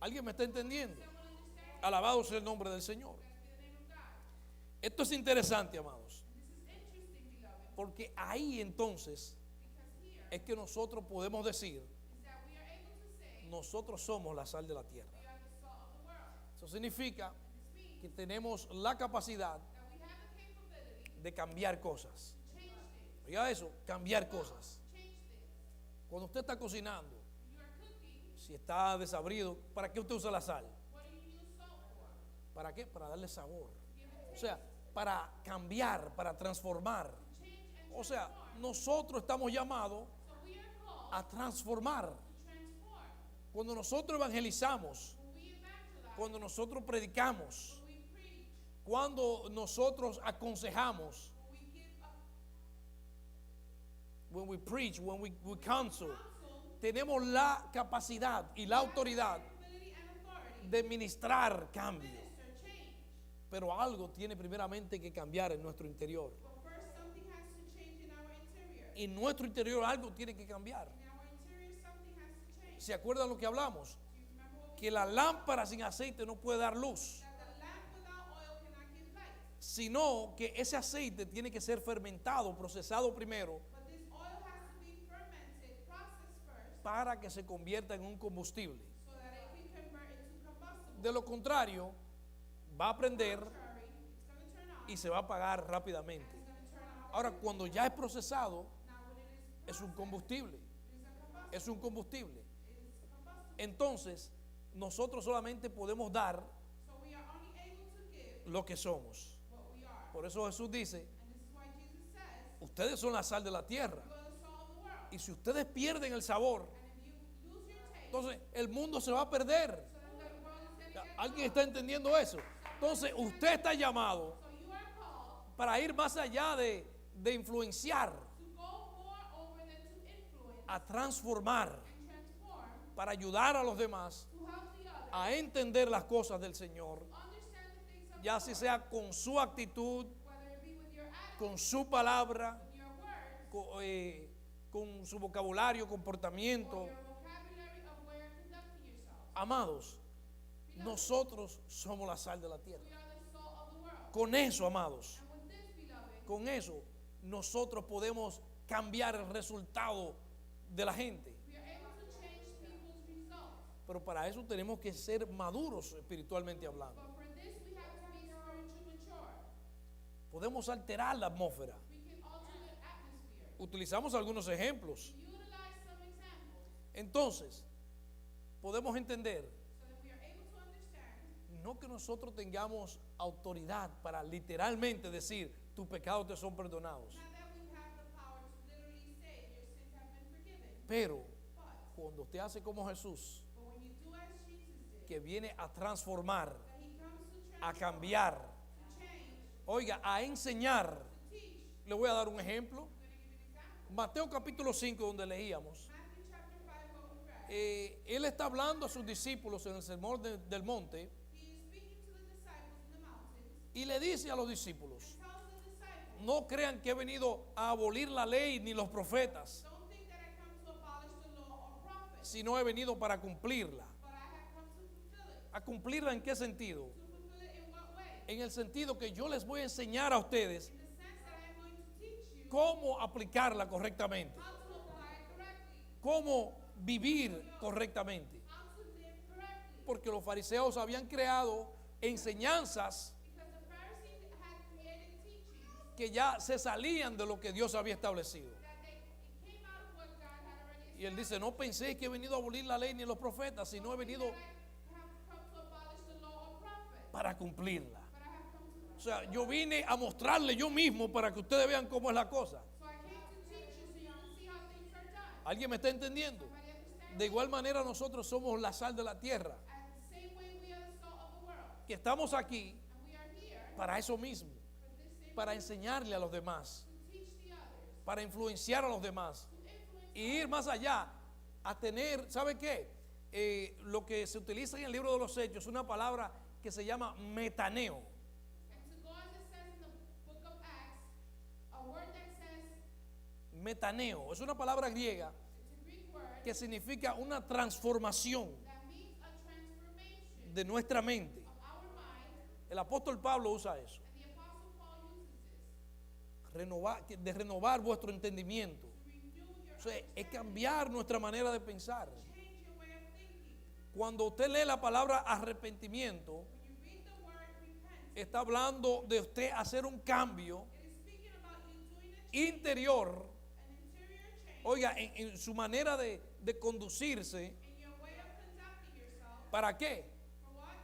¿Alguien me está entendiendo? Someone understand? Alabado sea el nombre del Señor. Blessed be the name of God. Esto es interesante, amados, And this is interesting, beloved, porque ahí entonces because here es que nosotros podemos decir, is that we are able to say nosotros somos la sal de la tierra. we are the salt of the world. Eso significa This means que tenemos la capacidad that we have the capability de cambiar cosas. to change things. Oiga eso, cambiar cosas. Change things. Cuando usted está cocinando, When you are cooking, si está desabrido, ¿para qué usted usa la sal? what do you use salt for? ¿Para qué? Para darle sabor. Give it O taste. sea, para cambiar, para transformar. Change and O sea, transform. nosotros estamos llamados So we are called a transformar. to transform. Cuando nosotros evangelizamos, When we evangelize, cuando nosotros predicamos, when we preach, cuando nosotros aconsejamos, when we give a when we preach, when we counsel, counsel, tenemos la capacidad y la autoridad capability and authority de ministrar cambio. to minister change. Pero algo tiene primeramente que cambiar en nuestro interior. But first, something has to change in our interior. En nuestro interior algo tiene que cambiar. In our interior, something has to change. ¿Se acuerdan lo que hablamos? Do you remember what we Que la lámpara sin aceite no puede dar luz, that the lamp without oil cannot give light? sino que ese aceite tiene que ser fermentado, procesado primero, But this oil has to be fermented, processed first, para que se convierta en un combustible. so that it can convert into combustible. De lo contrario, va a prender Contrary, it's going to turn on. y se va a apagar rápidamente. It's going to turn on. Ahora, cuando ya es procesado, Now, when it is es un processed, combustible. it is a combustible. Es un combustible. It is combustible. Entonces, nosotros solamente podemos dar So we are only able to give lo que somos. what we are. Por eso Jesús dice, And this is why Jesus says, ustedes son la sal de la tierra. you are the salt of the world. Y si ustedes pierden el sabor, And if you lose your taste, entonces el mundo se va a perder. so then the world is going to get ¿Alguien está entendiendo eso? Entonces usted está llamado So you are called para ir más allá de influenciar, to go more over than to influence a transformar, and transform, para ayudar a los demás to help the other, a entender las cosas del Señor, understand the things of ya the así Lord, sea con su actitud, whether it be with your attitude, con su palabra, with your words, con su vocabulario, comportamiento. or your vocabulary of where you're conducting yourself. Amados, nosotros somos la sal de la tierra. We are the salt of the world. Con eso, amados, And with this, beloved, con eso nosotros podemos cambiar el resultado de la gente. we are able to change people's results. Pero para eso tenemos que ser maduros espiritualmente hablando. But for this, we have to be spiritually mature. Podemos alterar la atmósfera. We can alter the atmosphere. Utilizamos algunos ejemplos. We utilize some examples Entonces, podemos entender, so that we are able to understand no que nosotros tengamos autoridad para literalmente decir, tus pecados te son perdonados. not that we have the power to literally say your sins have been forgiven, Pero but cuando usted hace como Jesús, when you do as Jesus did, que viene a transformar, that He comes to a transform, cambiar, to change, oiga, a enseñar. to teach. Le voy a dar un ejemplo. I'm going to give you an example. Mateo capítulo 5, donde leíamos. Matthew chapter 5, what we read. Él está hablando a sus discípulos en el sermón del monte He is speaking to the disciples in the mountains y le dice a los discípulos, and tells the disciples, no crean que he venido a abolir la ley ni los profetas, don't think that I come to abolish the law or prophets, sino he venido para cumplirla. but I have come to fulfill it. ¿A cumplirla en qué sentido? To fulfill it in what way? En el sentido que yo les voy a enseñar a ustedes In the sense that I am going to teach you cómo aplicarla correctamente, how to apply it correctly, cómo vivir correctamente. how to live correctly. Porque los fariseos habían creado enseñanzas Because the Pharisees had created teachings que ya se salían de lo que Dios había establecido. that it came out of what God had already Y él dice, no penséis que he venido a abolir la ley ni los profetas, sino he venido that I have come to abolish the law or prophets, para cumplirla. but I have come to O sea, yo vine a mostrarle yo mismo para que ustedes vean cómo es la cosa. So I came to teach you so you can see how things are done. ¿Alguien me está entendiendo? Somebody understand? De igual manera nosotros somos la sal de la tierra, At the same way we are the salt of the world. que estamos aquí And we are here para eso mismo, for this same para reason, enseñarle a los demás, to teach the others, para influenciar a los demás to influence y ir más allá, a tener, ¿sabe qué? Lo que se utiliza en el libro de los Hechos es una palabra que se llama metaneo. and to go as it says in the book of Acts, a word that says, Metaneo es una palabra griega it's a Greek word que significa una transformación that means a transformation de nuestra mente. of our mind, El apóstol Pablo usa eso, and the Apostle Paul uses this de renovar vuestro entendimiento. to renew your O sea, es understanding, cambiar nuestra manera de pensar. change your way of thinking. Cuando usted lee la palabra arrepentimiento, When you read the word repent, está hablando de usted hacer un cambio it is speaking about you doing a change, interior, an interior change, oiga, en su manera de conducirse. in your way of conducting yourself. ¿Para qué? For what?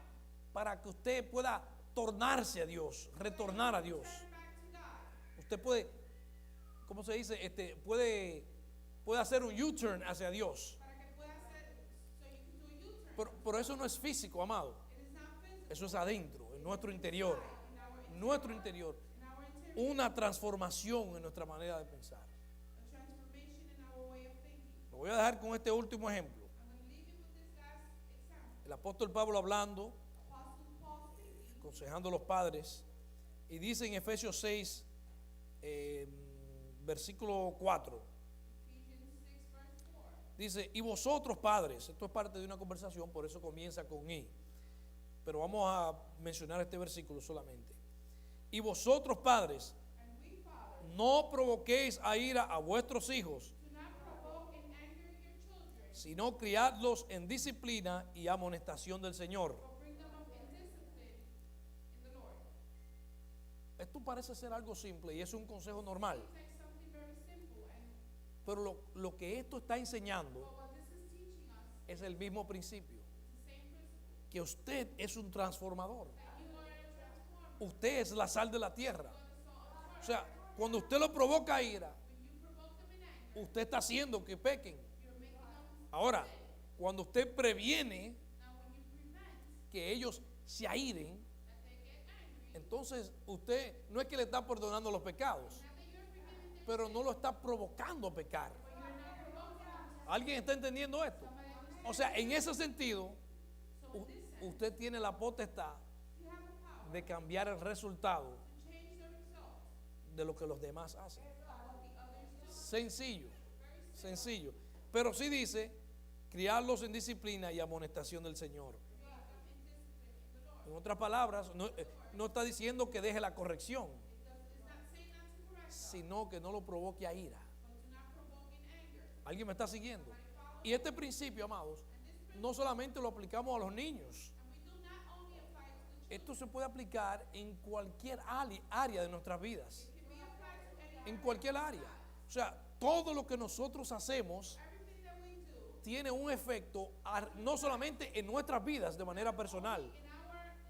Para que usted pueda tornarse a Dios, retornar a Dios. Turn back to God. Usted puede, ¿cómo se dice? Puede hacer un U-turn hacia Dios. Para que pueda hacer, so you can do a U-turn. Pero eso no es físico, amado. It is not physical. Eso es adentro, en nuestro interior. Nuestro interior. In our interior, Una transformación en nuestra manera de pensar. a transformation in our way of thinking. Lo voy a dejar con este último ejemplo. I'm going to leave you with this last example. El apóstol Pablo hablando Apostle Paul speaking aconsejando a los padres, y dice en Efesios 6, versículo 4, Ephesians 6, verse 4. dice, y vosotros padres, esto es parte de una conversación, por eso comienza con I, pero vamos a mencionar este versículo solamente. Y vosotros padres, And we, fathers, no provoquéis a ira a vuestros hijos, do not provoke in anger your children, sino criadlos en disciplina y amonestación del Señor. but bring them up in discipline in the Lord. Esto parece ser algo simple y es un consejo normal, Seems like something very simple, pero lo que esto está enseñando but what this is teaching us es el mismo principio, is the same principle. que usted es un transformador, That you are a transformer, usted es la sal de la tierra. you are the salt of the earth. O sea, cuando usted lo provoca a ira, When you provoke them in anger, usted está haciendo que pequen. you're making them. Ahora, cuando usted previene Now, when you prevent que ellos se airen, that they get angry, entonces usted no es que le está perdonando los pecados, now that you're forgiving them, pero no lo está provocando a pecar. but you're not provoking them. ¿Alguien está entendiendo esto? O sea, en ese sentido, So in this sense, usted tiene la potestad you have the power de cambiar el resultado to change the result de lo que los demás hacen. of what the others do. Sencillo, Very simple. sencillo. Pero sí dice, criarlos en disciplina y amonestación del Señor. Raise them in discipline in the Lord. En otras palabras, no está diciendo que deje la corrección, It's not saying not to correct them, sino que no lo provoque a ira. but to not provoke in anger. ¿Alguien me está siguiendo? Y este principio, amados, no solamente lo aplicamos a los niños. And we do not only apply it to the children, Esto se puede aplicar en cualquier área de nuestras vidas. it can be applied to any En cualquier área. O sea, todo lo que nosotros hacemos everything that we do tiene un efecto no solamente en nuestras vidas de manera personal, in our lives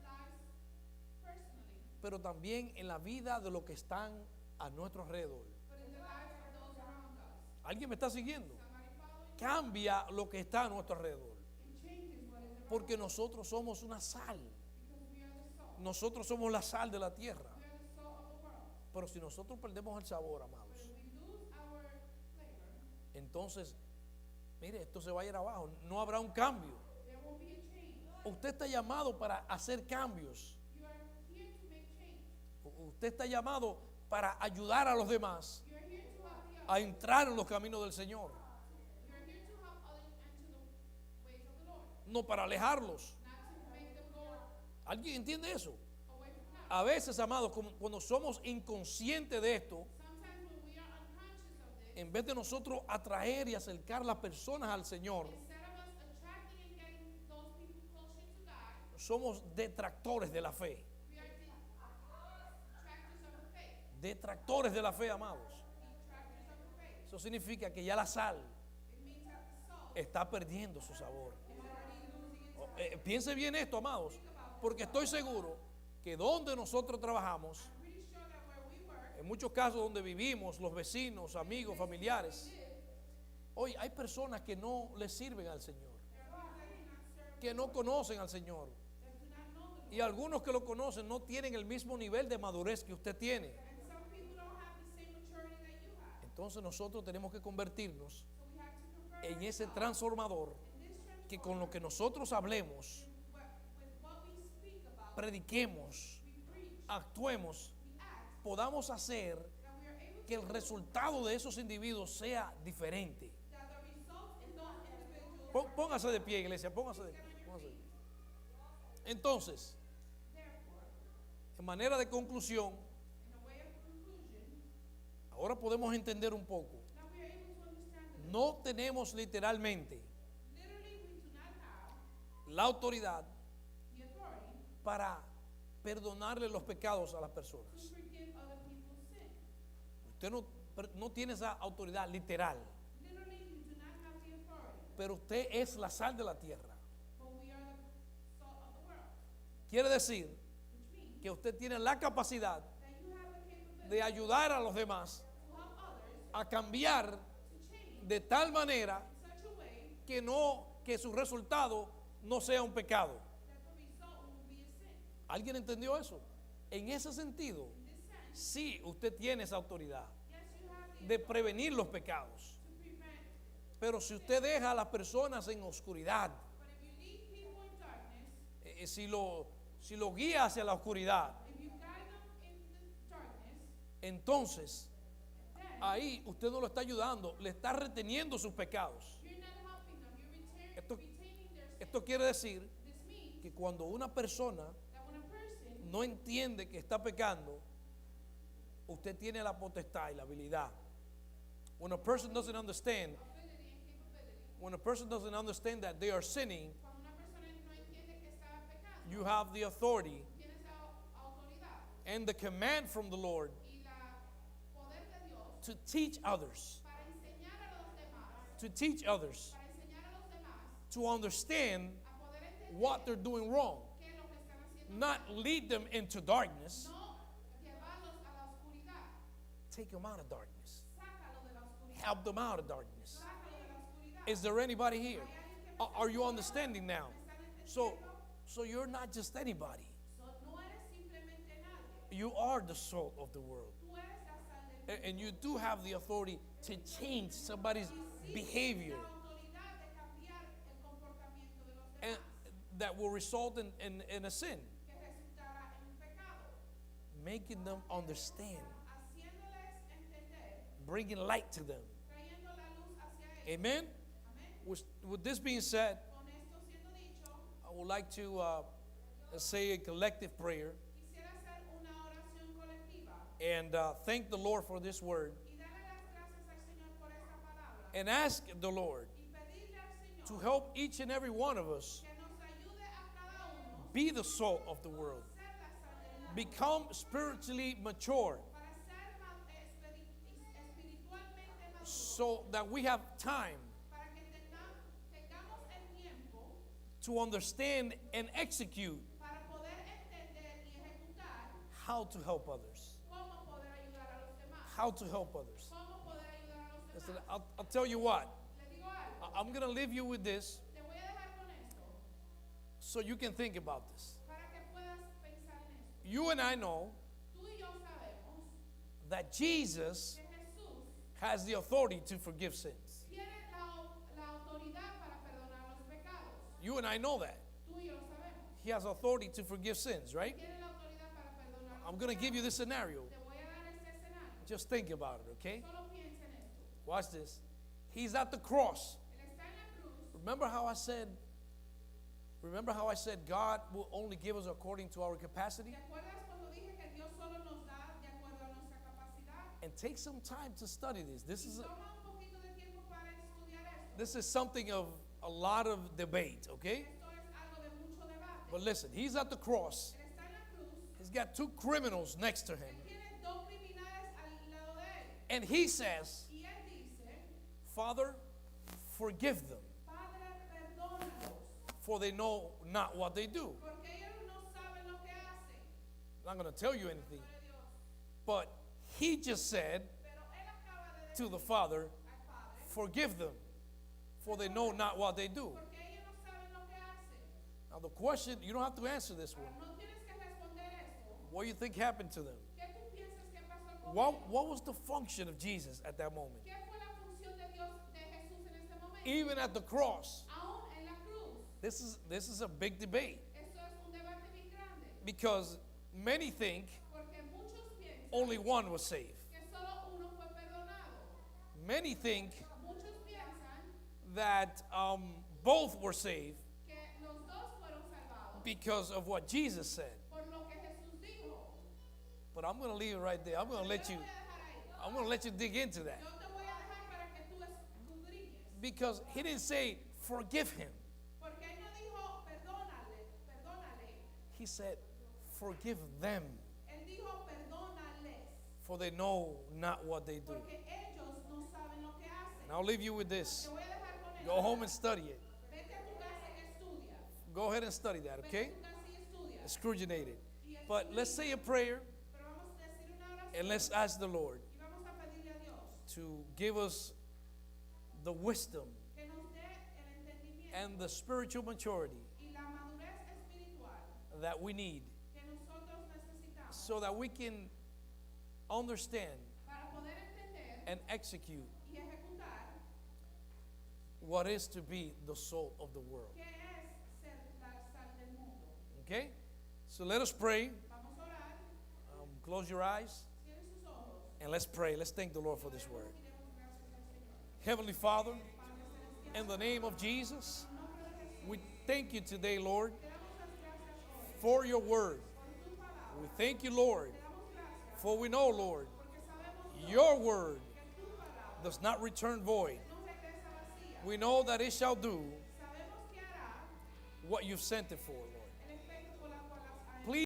personally, pero también en la vida de los que están a nuestro alrededor. but in the lives of those around us. ¿Alguien me está siguiendo? Somebody following? Cambia lo que está a nuestro alrededor. It changes what is around Porque nosotros somos una sal. because we are the salt. Nosotros somos la sal de la tierra. We are the salt of the world. Pero si nosotros perdemos el sabor, amados, But if we lose our flavor, entonces, mire, esto se va a ir abajo. No habrá un cambio. there won't be a change. Usted está llamado para hacer cambios. You are here to make change. Usted está llamado para ayudar a los demás You are here to help the others. a entrar en los caminos del Señor, You are here to help others enter the ways of the Lord, no para alejarlos. not to make them go ¿Alguien entiende eso? away from God. A veces, amados, cuando somos inconscientes de esto, Sometimes when we are unconscious of this, en vez de nosotros atraer y acercar las personas al Señor, instead of us attracting and getting those people closer to God, somos detractores de la fe. we are detractors of the faith. Detractores de la fe, amados. Detractors of the faith. Eso significa que ya la sal It means that the salt está perdiendo su sabor. is already losing its Piense bien esto, amados, porque estoy seguro que donde nosotros trabajamos, I'm pretty sure that where we work, en muchos casos donde vivimos, los vecinos, amigos, familiares, hoy hay personas que no le sirven al Señor, there are people that do not serve, que no conocen al Señor. that do not know the Lord. Y algunos que lo conocen no tienen el mismo nivel de madurez que usted tiene. And some people don't have the same maturity that you have. Entonces nosotros tenemos que convertirnos So we have to convert en ese ourselves transformador in this que con lo que nosotros hablemos, with what we speak about, prediquemos, we preach, actuemos, we act, podamos hacer that we are able que to el resultado de esos individuos sea diferente. that the results in those individuals Póngase de pie, iglesia, póngase de pie. Póngase de pie. Entonces, therefore, en manera de conclusión, in a way of conclusion, ahora podemos entender un poco. now we are able to understand that No tenemos literalmente literally we do not have la autoridad the authority para perdonarle los pecados a las to personas. forgive other people's sin. Usted no tiene esa autoridad literal, Literally you do not have the authority, pero usted es la sal de la tierra. but we are the salt of the world, Quiere decir which means que usted tiene la capacidad that you have the capability de ayudar a los demás to help others a cambiar to change de tal manera in such a way que su resultado no sea un pecado. that the result will be a sin. ¿Alguien entendió eso? En ese sentido, In this sense, sí, usted tiene esa autoridad yes, you have the de prevenir los pecados. to prevent, Pero si usted deja a las personas en oscuridad, but if you leave people in darkness, si lo guía hacia la oscuridad, if you guide them in the darkness, entonces then ahí usted no lo está ayudando, le está reteniendo sus pecados. you're not helping them. You're Esto- retaining their sin. Esto quiere decir This means que cuando una persona that when a person no entiende que está pecando, usted tiene la potestad y la habilidad. When a person doesn't understand, ability and capability, when a person doesn't understand that they are sinning, cuando una persona no entiende que está pecando, you have the authority tienes la autoridad and the command from the Lord y la poder de Dios to teach others, para enseñar a los demás, to teach others, para enseñar a los demás to understand a poder entender what they're doing wrong, qué es lo que están haciendo, not lead them into darkness, no llevarlos a la oscuridad, take them out of darkness, sácalo de la oscuridad, help them out of darkness. sácalo de la oscuridad. Is there anybody here? Hay alguien que me Are está you escuchando? understanding now? ¿Me están So, entendiendo? so you're not just anybody. So, no eres simplemente nadie, You are the salt of the world. tú eres la sal del mundo. And you do have the authority to change somebody's Sí, behavior la autoridad de cambiar el comportamiento de los and demás, that will result in a sin, que resultará en un pecado, making them understand, haciéndoles entender, bringing light to them. trayendo la luz hacia ellos. Amen? Amén. With this being said, Con esto siendo dicho, I would like to say a collective prayer quisiera hacer una oración colectiva and thank the Lord for this word y darle las gracias al Señor por esta palabra and ask the Lord y pedirle al to Señor help each and every one of us que nos ayude a cada uno be the salt of the world, a ser la sal del mundo, become spiritually mature para ser espiritualmente maduros, so that we have time para que tengamos el tiempo to understand and execute para poder entender y ejecutar how to help others. cómo poder ayudar a los demás, How to help others. cómo poder ayudar a los Listen, demás. I'll tell you what, Le digo algo, I'm going to leave you with this te voy a dejar con esto so you can think about this. para que puedas pensar en esto. You and I know Tú y yo sabemos that Jesus que Jesús has the authority to forgive sins. tiene la autoridad para perdonar los pecados. You and I know that. Tú y yo lo sabemos. He has authority to forgive sins, right? Tiene la autoridad para perdonar los I'm going to give you pecados. this scenario. Te voy a dar este escenario. Just think about it, okay? Solo piensa en esto. Watch this. He's at the cross. Él está en la cruz. Remember how I said God will only give us according to our capacity? ¿Te acuerdas cuando dije que Dios solo nos da de acuerdo a nuestra capacidad? And take some time to study this. Y toma un poquito de tiempo para estudiar esto. This is something of a lot of debate, okay? Esto es algo de mucho debate. But listen, he's at the cross. Él está en la cruz. He's got two criminals next to him. Él tiene dos criminales al lado de él. And he says, Y él dice, Father, forgive them, Padre, perdónalos, for they know not what they do. porque ellos no saben lo que hacen. I'm not going to tell you anything. Gloria a Dios. But he just said Pero él acaba de to decir the Father, al Padre, forgive them, for they know not what they do. porque ellos no saben lo que hacen. Now the question, you don't have to answer this one. Ahora, no tienes que responder esto. What do you think happened to them? ¿Qué tú piensas que pasó con ellos? What was the function of Jesus at that moment? ¿Qué fue la función de Dios, de Jesús en este momento? Even at the cross, Aún en la cruz. this is a big debate Esto es un debate bien grande. because many think Porque muchos piensan only one was saved. que solo uno fue perdonado. Many think Muchos piensan that both were saved que los dos fueron salvados because of what Jesus said. por lo que Jesús dijo. But I'm going to leave it right there. I'm going to let you. Yo te voy a dejar ahí. I'm going to let you dig into that Yo te voy a dejar para que tú escudriñes. because he didn't say forgive him. Porque él no dijo perdónale. He said forgive them, Él dijo perdónales. for they know not what they do. Porque ellos no saben lo que hacen. And I'll leave you with this. Te voy a dejar con Go esto. home and study it. Vete a tu casa y estudia. Go ahead and study that, Vete okay? a tu casa y estudia. Scrutinated it. Y But let's say a prayer Pero vamos a decir una oración and let's ask the Lord y vamos a pedirle a Dios to give us the wisdom que nos dé el entendimiento and the spiritual maturity y la madurez espiritual that we need que nosotros necesitamos so that we can understand para poder entender and execute y ejecutar what is to be the salt of the world. qué es ser la sal del mundo. Okay? So let us pray. Vamos a orar. Close your eyes Cierre sus ojos. and let's pray. Let's thank the Lord for this word. Y demos gracias al Señor. Heavenly Father, Padre celestial, in the name of Jesus, en nombre de Jesús, we thank you today, Lord, te damos las gracias hoy for your word. por tu palabra. We thank you, Lord, Te damos gracias for we know, Lord, porque sabemos your word que tu palabra does not return void. no regresa vacía. We know that it shall do Sabemos que hará what you've sent it for, Lord. el efecto por la cual has Please